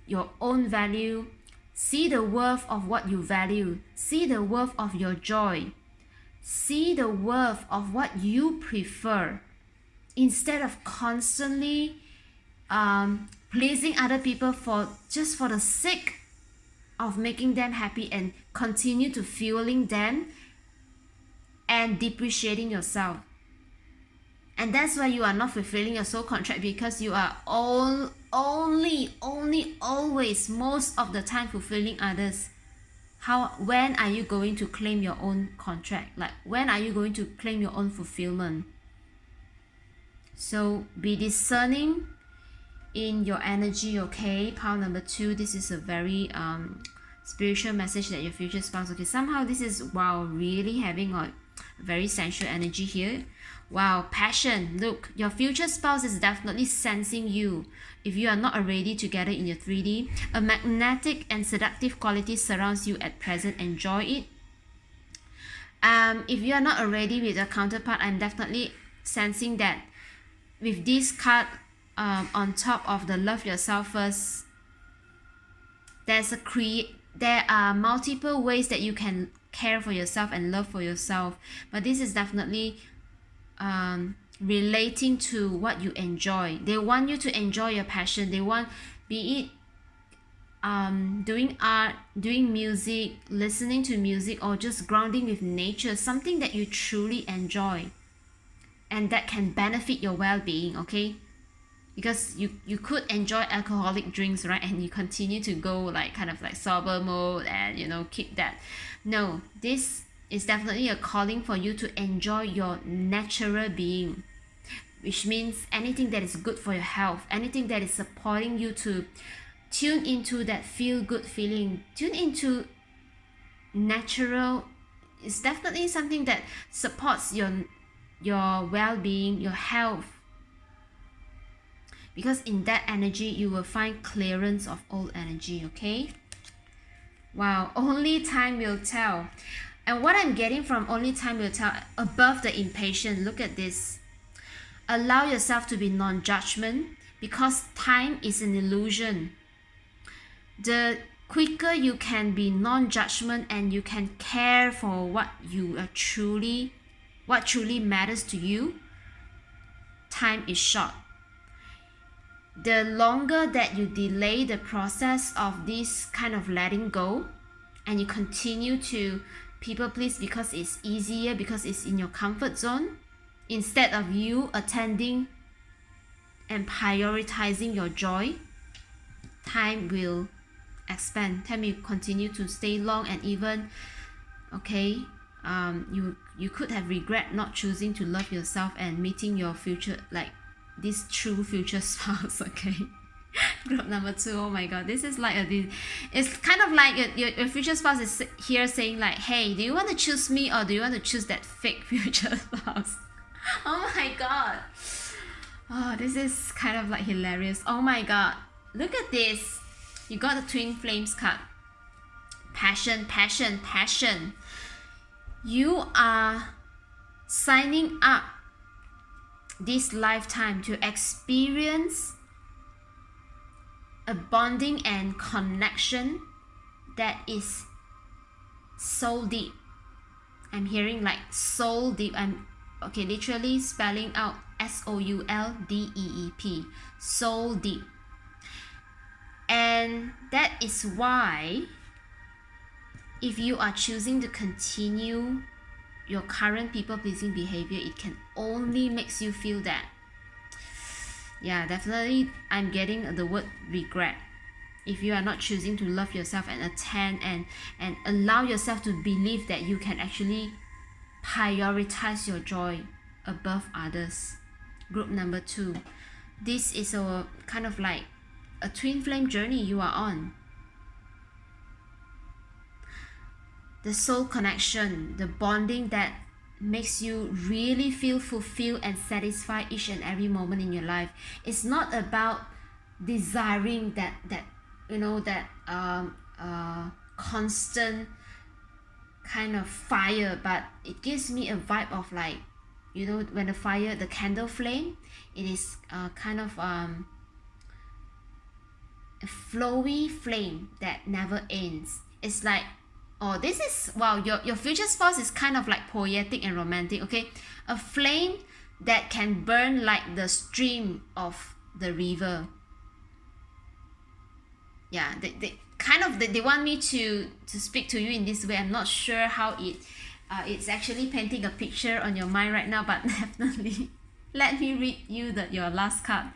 your own value, see the worth of what you value, see the worth of your joy, see the worth of what you prefer, instead of constantly pleasing other people for the sake of making them happy, and continue to fueling them and depreciating yourself. And that's why you are not fulfilling your soul contract, because you are only always most of the time fulfilling others. When are you going to claim your own contract? Like, when are you going to claim your own fulfillment? So be discerning in your energy, okay? Pile number 2, this is a very spiritual message that your future spouse, okay, somehow this is, wow, really having a very sensual energy here. Wow, passion. Look, your future spouse is definitely sensing you. If you are not already together in your 3D, a magnetic and seductive quality surrounds you at present. Enjoy it. If you are not already with your counterpart, I'm definitely sensing that with this card on top of the love yourself first, there are multiple ways that you can care for yourself and love for yourself, but this is definitely relating to what you enjoy. They want you to enjoy your passion. They want, be it doing art, doing music, listening to music, or just grounding with nature, something that you truly enjoy and that can benefit your well-being, okay? Because you could enjoy alcoholic drinks, right, and you continue to go like kind of like sober mode and, you know, keep that. No, this is definitely a calling for you to enjoy your natural being, which means anything that is good for your health, anything that is supporting you to tune into that feel good feeling, tune into natural, is definitely something that supports your well-being, your health, because in that energy you will find clearance of old energy, okay? Wow, only time will tell. And what I'm getting from only time will tell, above the impatient, look at this. Allow yourself to be non-judgment, because time is an illusion. The quicker you can be non-judgment and you can care for what truly matters to you, time is short. The longer that you delay the process of this kind of letting go, and you continue to people please because it's easier, because it's in your comfort zone, instead of you attending and prioritizing your joy, time will expand. Time will continue to stay long, and even, okay, you could have regret not choosing to love yourself and meeting your future, like this true future spouse, okay? Group number 2, oh my god, this is like it's kind of like your future spouse is here saying like, hey, do you want to choose me or do you want to choose that fake future spouse? Oh my god. Oh, this is kind of like hilarious. Oh my god, look at this. You got the twin flames card. Passion, passion, passion. You are signing up this lifetime to experience a bonding and connection that is soul deep. I'm hearing like soul deep. I'm okay, literally spelling out SOULDEEP, soul deep. And that is why, if you are choosing to continue your current people-pleasing behavior, it can only makes you feel that. Yeah, definitely I'm getting the word regret. If you are not choosing to love yourself and attend and allow yourself to believe that you can actually prioritize your joy above others. Group number 2. This is a kind of like a twin flame journey you are on. The soul connection, the bonding that makes you really feel fulfilled and satisfied each and every moment in your life. It's not about desiring that you know, that constant kind of fire, but it gives me a vibe of like, you know, when the fire, the candle flame, it is kind of a flowy flame that never ends. It's like, oh, this is, wow, your future spouse is kind of like poetic and romantic, okay? A flame that can burn like the stream of the river. Yeah, they kind of, they want me to speak to you in this way. I'm not sure how it's actually painting a picture on your mind right now, but definitely Let me read you your last card.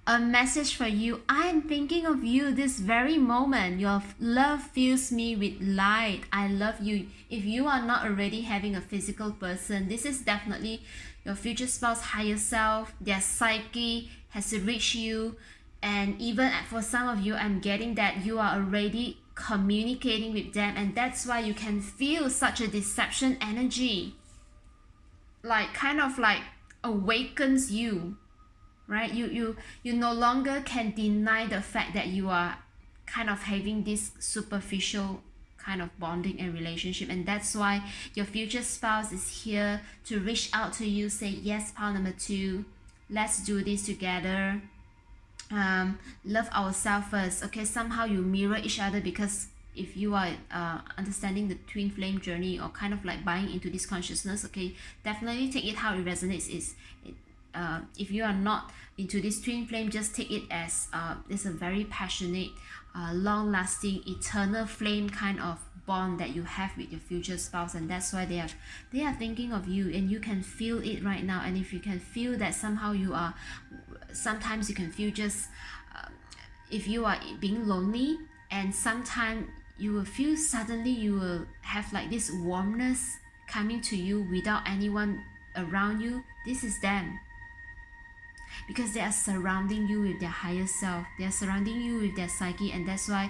A message for you. I am thinking of you this very moment. Your love fills me with light. I love you. If you are not already having a physical person, this is definitely your future spouse, higher self. Their psyche has reached you. And even for some of you, I'm getting that you are already communicating with them, and that's why you can feel such a deception energy. Like kind of like awakens you, right? You no longer can deny the fact that you are kind of having this superficial kind of bonding and relationship, and that's why your future spouse is here to reach out to you, say, yes, pile number 2, let's do this together. Love ourselves first. Okay, somehow you mirror each other, because if you are understanding the twin flame journey, or kind of like buying into this consciousness, okay, definitely take it how it resonates. If you are not into this twin flame, just take it as it's a very passionate, long-lasting, eternal flame kind of bond that you have with your future spouse, and that's why they are thinking of you, and you can feel it right now. And if you can feel that somehow you are, sometimes you can feel just if you are being lonely, and sometimes you will feel suddenly you will have like this warmness coming to you without anyone around you. This is them, because they are surrounding you with their higher self, they are surrounding you with their psyche, and that's why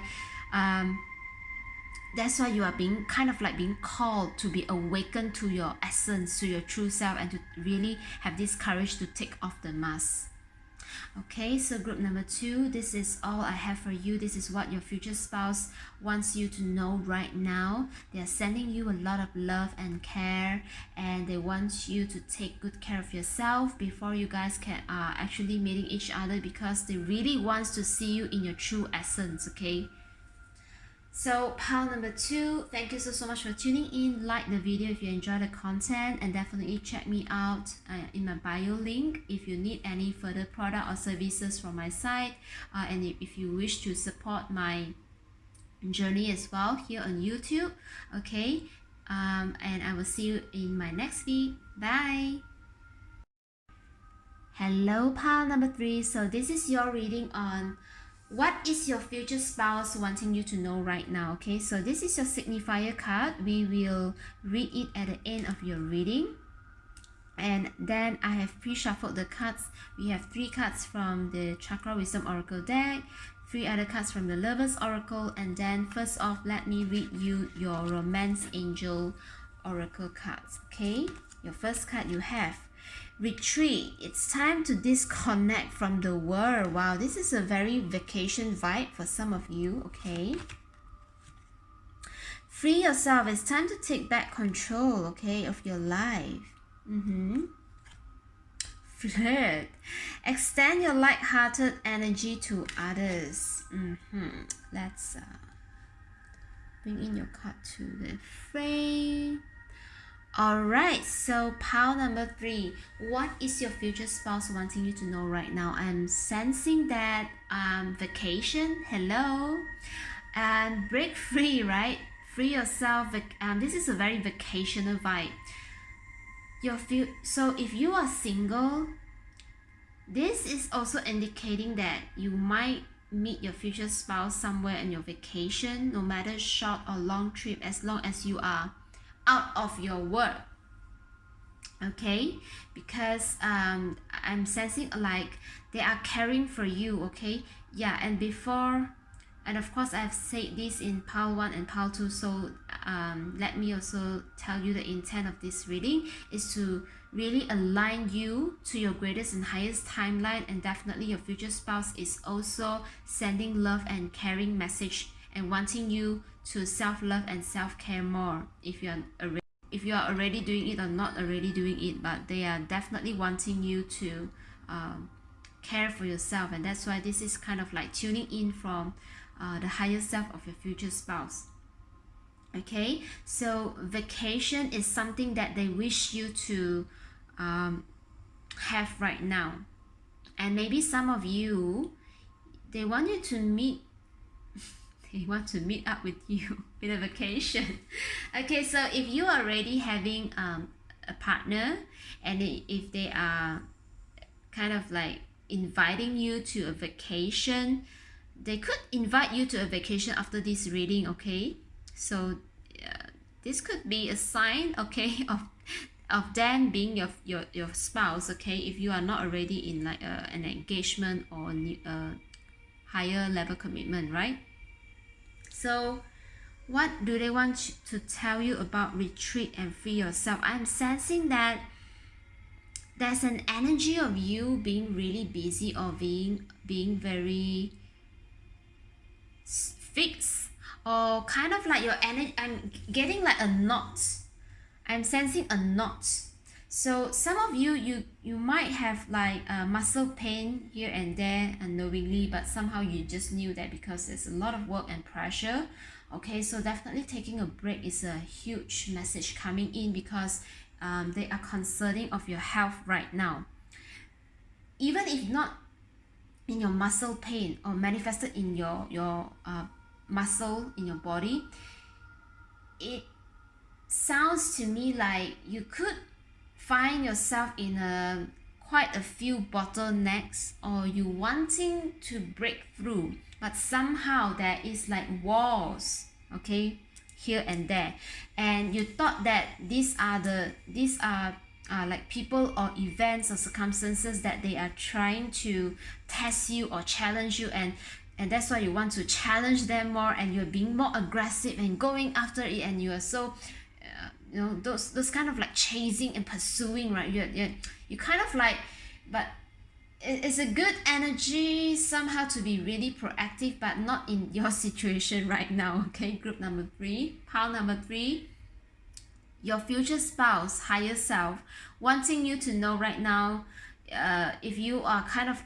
you are being kind of like being called to be awakened to your essence, to your true self, and to really have this courage to take off the mask. Okay, so group number 2, this is all I have for you. This is what your future spouse wants you to know right now. They are sending you a lot of love and care, and they want you to take good care of yourself before you guys can actually meeting each other, because they really wants to see you in your true essence. Okay, so pile number 2, thank you so much for tuning in. Like the video if you enjoy the content, and definitely check me out in my bio link if you need any further product or services from my site, and if you wish to support my journey as well here on YouTube. Okay, and I will see you in my next video. Bye. Hello pile number 3, so this is your reading on what is your future spouse wanting you to know right now. Okay, so this is your signifier card. We will read it at the end of your reading, and then I have pre-shuffled the cards. We have 3 cards from the Chakra Wisdom Oracle deck, 3 other cards from the Lovers Oracle, and then first off, let me read you your Romance Angel Oracle cards. Okay, your first card you have retreat. It's time to disconnect from the world. Wow, this is a very vacation vibe for some of you. Okay, free yourself. It's time to take back control, okay, of your life. Flirt. Extend your light-hearted energy to others. Let's bring in your card to the frame. Alright, so pile number 3, what is your future spouse wanting you to know right now? I'm sensing that vacation, hello, and break free, right? Free yourself. This is a very vacational vibe. So if you are single, this is also indicating that you might meet your future spouse somewhere in your vacation, no matter short or long trip, as long as you are out of your work. Okay, because I'm sensing like they are caring for you. Okay, yeah, and of course I've said this in pile 1 and pile 2, so let me also tell you the intent of this reading is to really align you to your greatest and highest timeline, and definitely your future spouse is also sending love and caring message and wanting you to self-love and self-care more, if you are already doing it or not already doing it, but they are definitely wanting you to care for yourself, and that's why this is kind of like tuning in from the higher self of your future spouse. Okay, so vacation is something that they wish you to have right now, and maybe some of you, they want you to meet they want to meet up with you in a vacation. Okay, so if you are already having a partner, and if they are kind of like inviting you to a vacation. They could invite you to a vacation after this reading, okay? So this could be a sign, okay, of them being your spouse, okay, if you are not already in like an engagement or higher level commitment, right? So what do they want to tell you about retreat and free yourself? I'm sensing that there's an energy of you being really busy or being very fixed, or kind of like your energy. I'm getting like a knot. I'm sensing a knot. So some of you might have like muscle pain here and there unknowingly, but somehow you just knew that because there's a lot of work and pressure. Okay, so definitely taking a break is a huge message coming in, because they are concerning of your health right now. Even if not in your muscle pain or manifested in your muscle in your body, it sounds to me like you could find yourself in quite a few bottlenecks, or you wanting to break through, but somehow there is like walls, okay, here and there, and you thought that these are like people or events or circumstances that they are trying to test you or challenge you, and that's why you want to challenge them more, and you're being more aggressive and going after it, and you are so you know, those kind of like chasing and pursuing, right? You kind of like, but it's a good energy somehow to be really proactive, but not in your situation right now, okay? Group number 3, pile number 3, your future spouse, higher self, wanting you to know right now, if you are kind of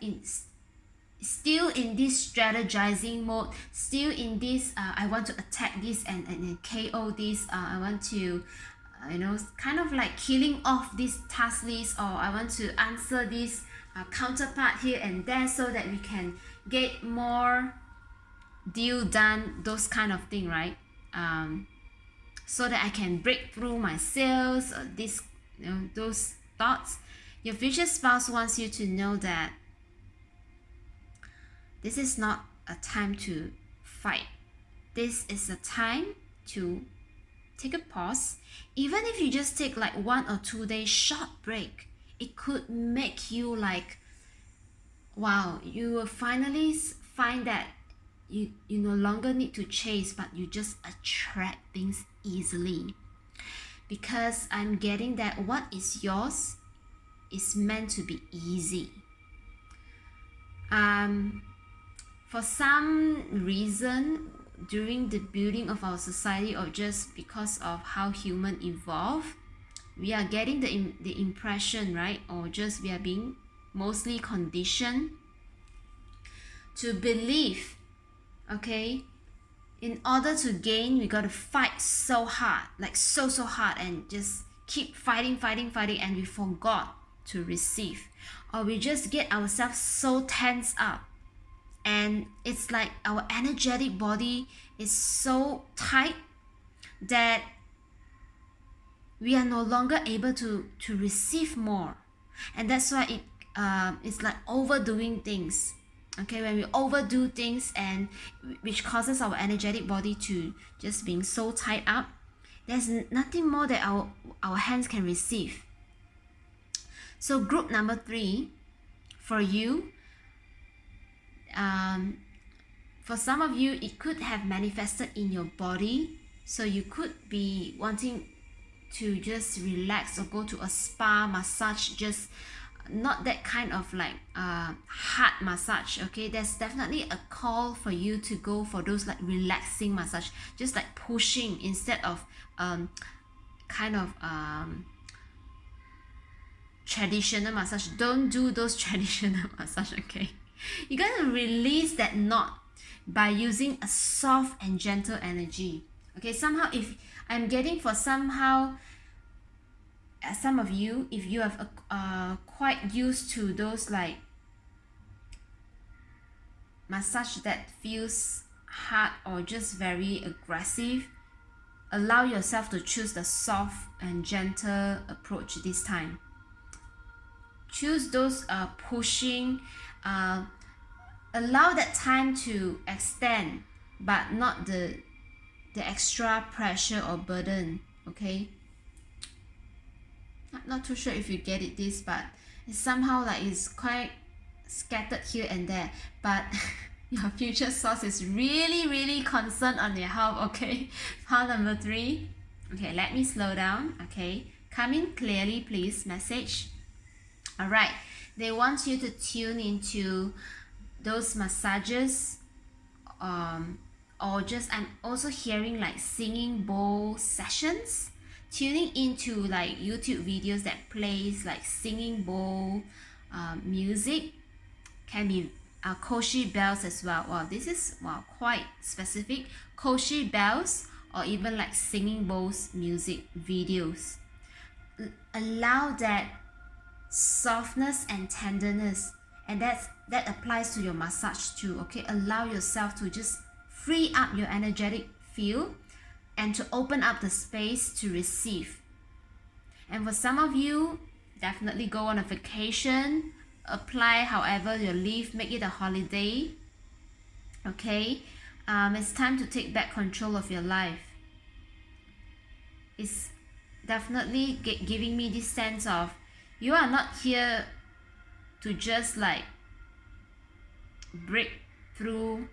still in this strategizing mode, still in this I want to attack this and KO this, I want to kind of like killing off this task list, or I want to answer this counterpart here and there so that we can get more deal done, those kind of thing, right? So that I can break through my sales, or this, those thoughts. Your future spouse wants you to know that this is not a time to fight. This is a time to take a pause. Even if you just take like 1 or 2 days short break, it could make you like, wow, you will finally find that you no longer need to chase, but you just attract things easily. Because I'm getting that what is yours is meant to be easy. For some reason, during the building of our society, or just because of how human evolve, we are getting the impression, right? Or just we are being mostly conditioned to believe, okay, in order to gain, we got to fight so hard, like so hard, and just keep fighting, and we forgot to receive, or we just get ourselves so tense up, and it's like our energetic body is so tight that we are no longer able to receive more. And that's why it's like overdoing things, okay? When we overdo things, and which causes our energetic body to just being so tied up, there's nothing more that our hands can receive. So group number 3, for you, for some of you, it could have manifested in your body. So you could be wanting to just relax or go to a spa massage, just not that kind of like hard massage, okay? There's definitely a call for you to go for those like relaxing massage, just like pushing instead of kind of traditional massage. Don't do those traditional massage, okay? You gotta release that knot by using a soft and gentle energy, okay? Somehow, if I'm getting for somehow, some of you, if you have quite used to those like massage that feels hard or just very aggressive, allow yourself to choose the soft and gentle approach this time. choose those pushing, allow that time to extend, but not the extra pressure or burden. Okay, I'm not too sure if you get it this, but it's somehow like it's quite scattered here and there, but your future source is really concerned on your health. Okay, pile number 3. Okay, let me slow down. Okay, come in clearly please, message. All right, they want you to tune into those massages, or just, I'm also hearing like singing bowl sessions, tuning into like YouTube videos that plays like singing bowl music. Can be 𝐾 bells as well. Wow, this is quite specific. 𝐾 bells, or even like singing bowls music videos. Allow that softness and tenderness, and that applies to your massage too. Okay, allow yourself to just free up your energetic field and to open up the space to receive. And for some of you, definitely go on a vacation, apply however your leave, make it a holiday. Okay, it's time to take back control of your life. It's definitely giving me this sense of you are not here to just like break through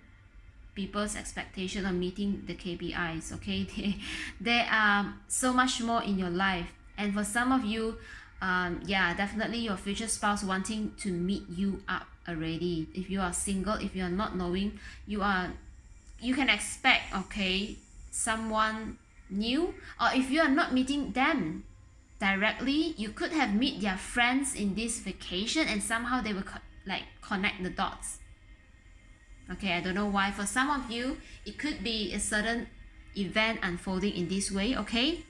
people's expectation or meeting the KPIs. Okay, there are so much more in your life. And for some of you, yeah, definitely your future spouse wanting to meet you up already. If you are single, if you are not knowing, you can expect, okay, someone new. Or if you are not meeting them directly, you could have meet their friends in this vacation, and somehow they will like connect the dots. Okay, I don't know why. For some of you, it could be a certain event unfolding in this way. Okay,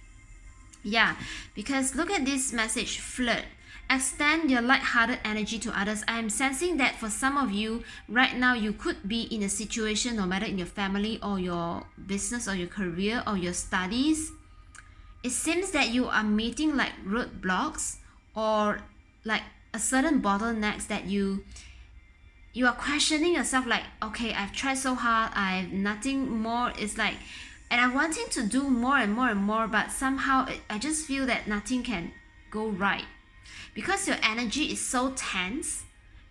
yeah, because look at this message, flirt. Extend your light-hearted energy to others. I am sensing that for some of you right now, you could be in a situation, no matter in your family or your business or your career or your studies, it seems that you are meeting like roadblocks or like a certain bottlenecks that you are questioning yourself, like, okay, I've tried so hard, I have nothing more. It's like, and I'm wanting to do more and more and more, but somehow I just feel that nothing can go right because your energy is so tense,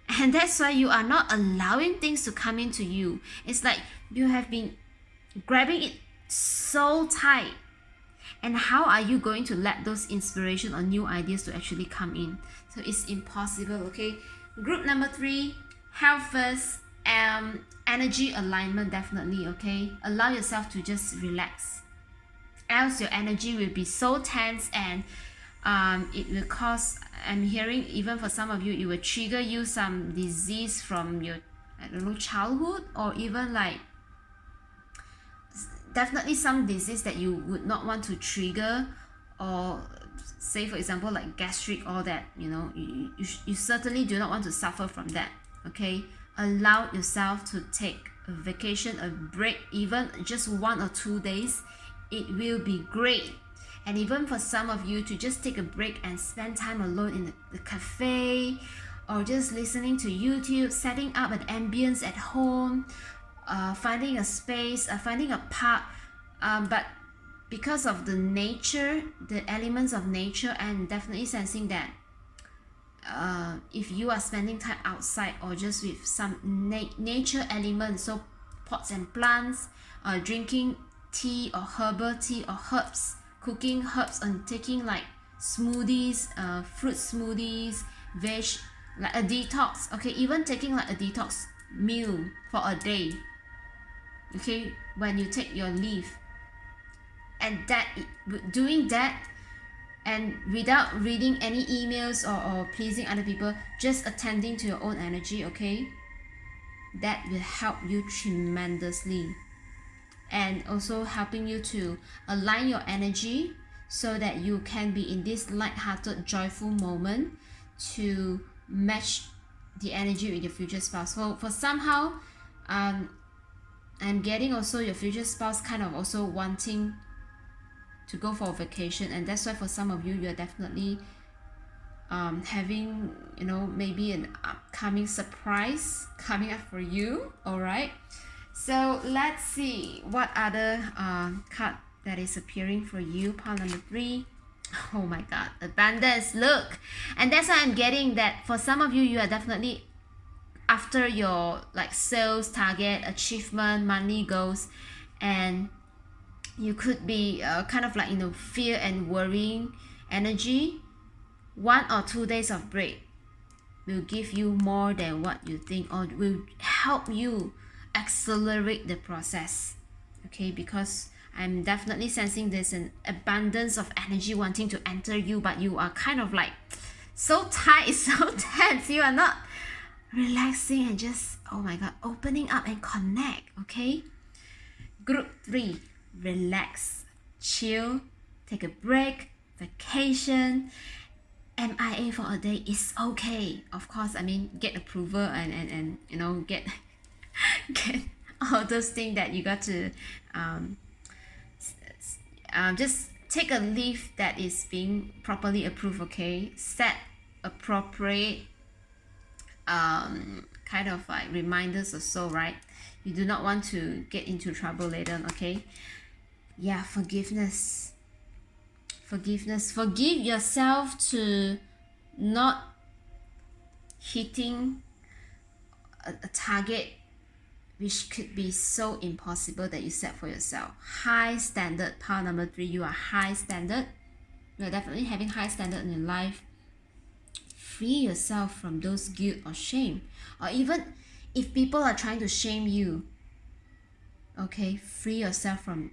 and that's why you are not allowing things to come into you. It's like you have been grabbing it so tight, and how are you going to let those inspiration or new ideas to actually come in? So it's impossible. Okay, group number 3, health first, energy alignment, definitely. Okay, allow yourself to just relax, else your energy will be so tense, and it will cause, I'm hearing even for some of you, it will trigger you some disease from your, I don't know, childhood, or even like definitely some disease that you would not want to trigger, or say for example like gastric, all that, you know, you certainly do not want to suffer from that. Okay, allow yourself to take a vacation, a break, even just 1 or 2 days. It will be great. And even for some of you to just take a break and spend time alone in the cafe, or just listening to YouTube, setting up an ambience at home, finding a space, finding a park, but because of the nature, the elements of nature, I'm definitely sensing that if you are spending time outside or just with some nature elements, so pots and plants, drinking tea or herbal tea or herbs, cooking herbs, and taking like smoothies, fruit smoothies, veg, like a detox. Okay, even taking like a detox meal for a day. Okay, when you take your leave, and that doing that, and without reading any emails or pleasing other people, just attending to your own energy. Okay, that will help you tremendously, and also helping you to align your energy so that you can be in this light-hearted, joyful moment to match the energy with your future spouse. So for somehow, I'm getting also your future spouse kind of also wanting to go for a vacation, and that's why for some of you, you're definitely having, you know, maybe an upcoming surprise coming up for you. All right, so let's see what other card that is appearing for you. Pile number 3. Oh my god, abundance. Look, and that's why I'm getting that for some of you, you are definitely after your like sales target, achievement, money goals, and you could be kind of like, you know, fear and worrying energy. 1 or 2 days of break will give you more than what you think, or will help you accelerate the process. Okay, because I'm definitely sensing there's an abundance of energy wanting to enter you, but you are kind of like so tight, so tense. You are not relaxing and just, oh my god, opening up and connect. Okay, group 3, relax, chill, take a break, vacation, MIA for a day is okay. Of course, I mean, get approval and you know, get get all those things that you got to just take a leave that is being properly approved. Okay, set appropriate kind of like reminders or so, right? You do not want to get into trouble later. Okay, yeah, forgiveness. Forgive yourself to not hitting a target which could be so impossible that you set for yourself. High standard. Pile number 3, you are high standard. You are definitely having high standard in your life. Free yourself from those guilt or shame, or even if people are trying to shame you, okay, free yourself from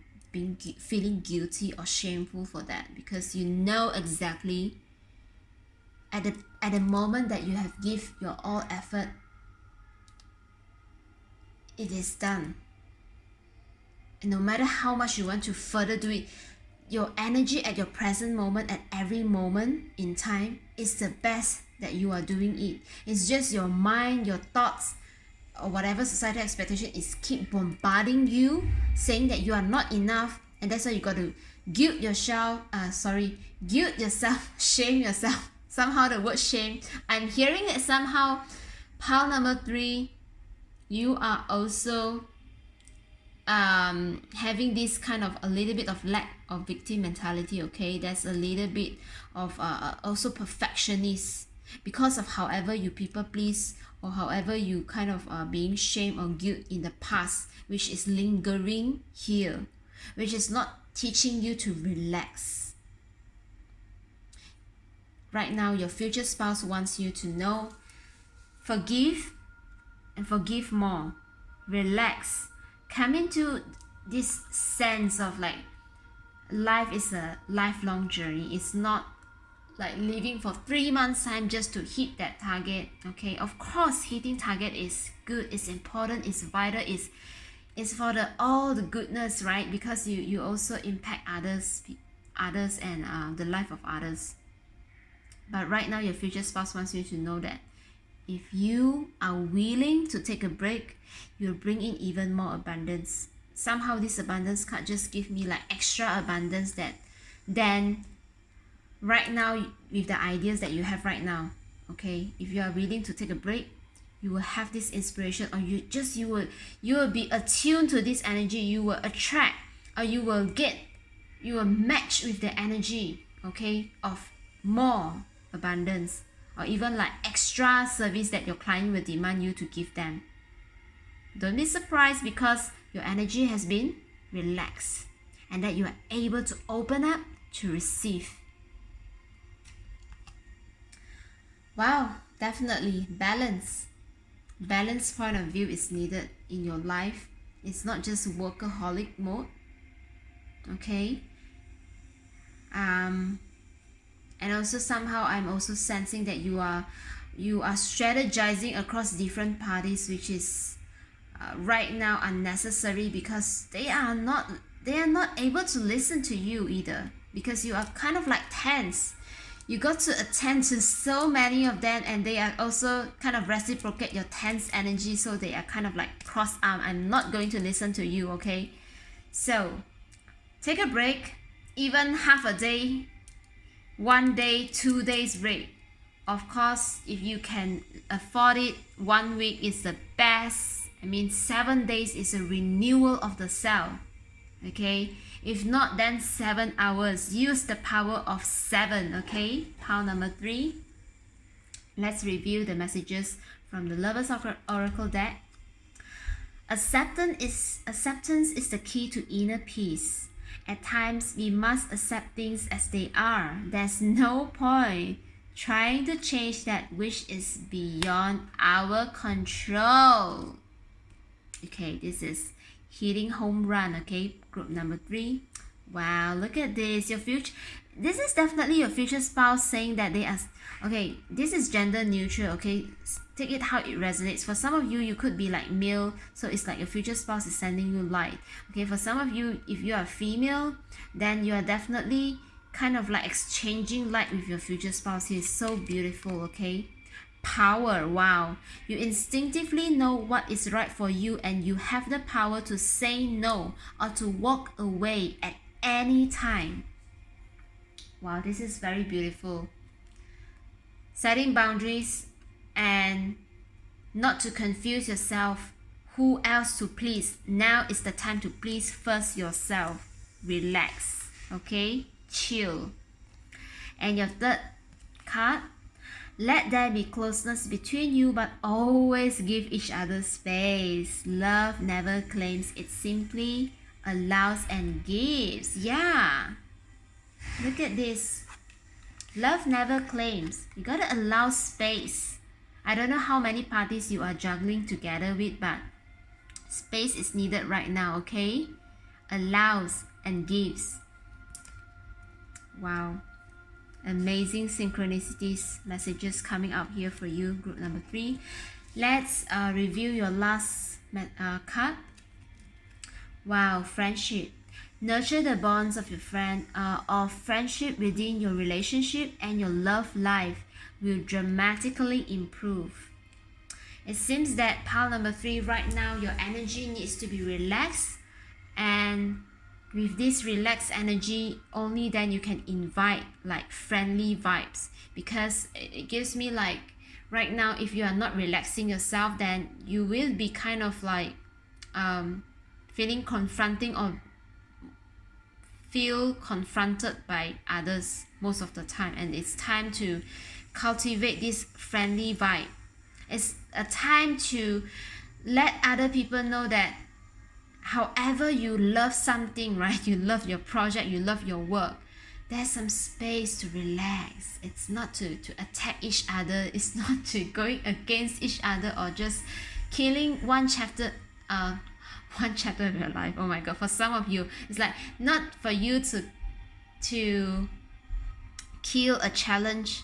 feeling guilty or shameful for that, because you know exactly at the moment that you have give your all effort, it is done. And no matter how much you want to further do it, your energy at your present moment, at every moment in time, is the best that you are doing it. It's just your mind, your thoughts, or whatever society expectation is keep bombarding you, saying that you are not enough, and that's why you got to guilt yourself, shame yourself. Somehow the word shame, I'm hearing it somehow. Pile number 3, you are also having this kind of a little bit of lack of victim mentality. Okay, there's a little bit of also perfectionist, because of however you people please, or however you kind of being shame or guilt in the past, which is lingering here, which is not teaching you to relax. Right now, your future spouse wants you to know, forgive and forgive more, relax, come into this sense of like life is a lifelong journey. It's not like living for 3 months time just to hit that target. Okay, of course hitting target is good, it's important, it's vital, it's for the all the goodness, right? Because you also impact others and the life of others. But right now your future spouse wants you to know that if you are willing to take a break, you'll bring in even more abundance. Somehow this abundance card just give me like extra abundance that then right now with the ideas that you have right now. Okay, if you are willing to take a break, you will have this inspiration, or you will be attuned to this energy. You will attract, or you will match with the energy, okay, of more abundance, or even like extra service that your client will demand you to give them. Don't be surprised, because your energy has been relaxed and that you are able to open up to receive. Wow, definitely balance. Balance point of view is needed in your life. It's not just workaholic mode. Okay. And also somehow I'm also sensing that you are strategizing across different parties, which is right now unnecessary, because they are not able to listen to you either, because you are kind of like tense. You got to attend to so many of them, and they are also kind of reciprocate your tense energy, so they are kind of like cross arm. I'm not going to listen to you. Okay, so take a break, even half a day, 1 day, 2 days break. Of course, if you can afford it, 1 week is the best. I mean, 7 days is a renewal of the cell. Okay, if not, then 7 hours. Use the power of 7. Okay, pile number 3. Let's review the messages from the Lovers of Oracle deck. Acceptance is the key to inner peace. At times, we must accept things as they are. There's no point trying to change that which is beyond our control. Okay, this is hitting home run. Okay, group number 3. Wow, look at this. Your future, this is definitely your future spouse saying that they are, okay, this is gender neutral. Okay, take it how it resonates. For some of you, you could be like male, so it's like your future spouse is sending you light. Okay, for some of you, if you are female, then you are definitely kind of like exchanging light with your future spouse. He is so beautiful. Okay, power. Wow, you instinctively know what is right for you, and you have the power to say no or to walk away at any time. Wow, this is very beautiful. Setting boundaries and not to confuse yourself. Who else to please? Now is the time to please first yourself. Relax. Okay, chill. And your third card, let there be closeness between you, but always give each other space. Love never claims, it simply allows and gives. Yeah, look at this. Love never claims. You gotta allow space. I don't know how many parties you are juggling together with, but space is needed right now. Okay, allows and gives. Wow, amazing synchronicities, messages coming out here for you, group number 3. Let's review your last card. Wow, friendship. Nurture the bonds of your friendship within your relationship, and your love life will dramatically improve. It seems that pile number 3 right now, your energy needs to be relaxed, and with this relaxed energy, only then you can invite like friendly vibes, because it gives me like right now, if you are not relaxing yourself, then you will be kind of like feeling confronting or feel confronted by others most of the time, and it's time to cultivate this friendly vibe. It's a time to let other people know that however you love something, right? You love your project, you love your work, there's some space to relax. It's not to attack each other. It's not to going against each other or just killing one chapter of your life. Oh my god, for some of you, it's like not for you to kill a challenge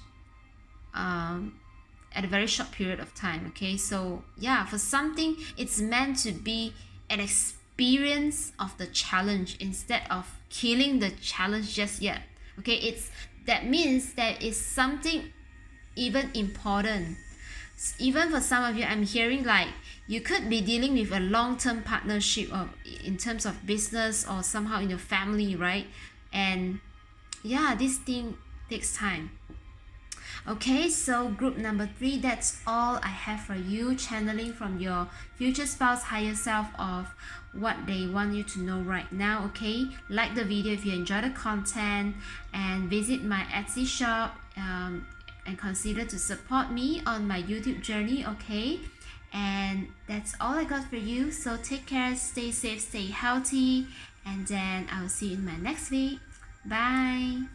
at a very short period of time. Okay, so yeah, for something, it's meant to be an experience of the challenge instead of killing the challenge just yet. Okay, that means that it's something even important. Even for some of you, I'm hearing like you could be dealing with a long-term partnership, or in terms of business or somehow in your family, right? And yeah, this thing takes time. Okay, so group number 3, that's all I have for you, channeling from your future spouse higher self of what they want you to know right now. Okay, like the video if you enjoy the content, and visit my Etsy shop, and consider to support me on my YouTube journey. Okay, and that's all I got for you. So take care, stay safe, stay healthy, and then I will see you in my next week. Bye.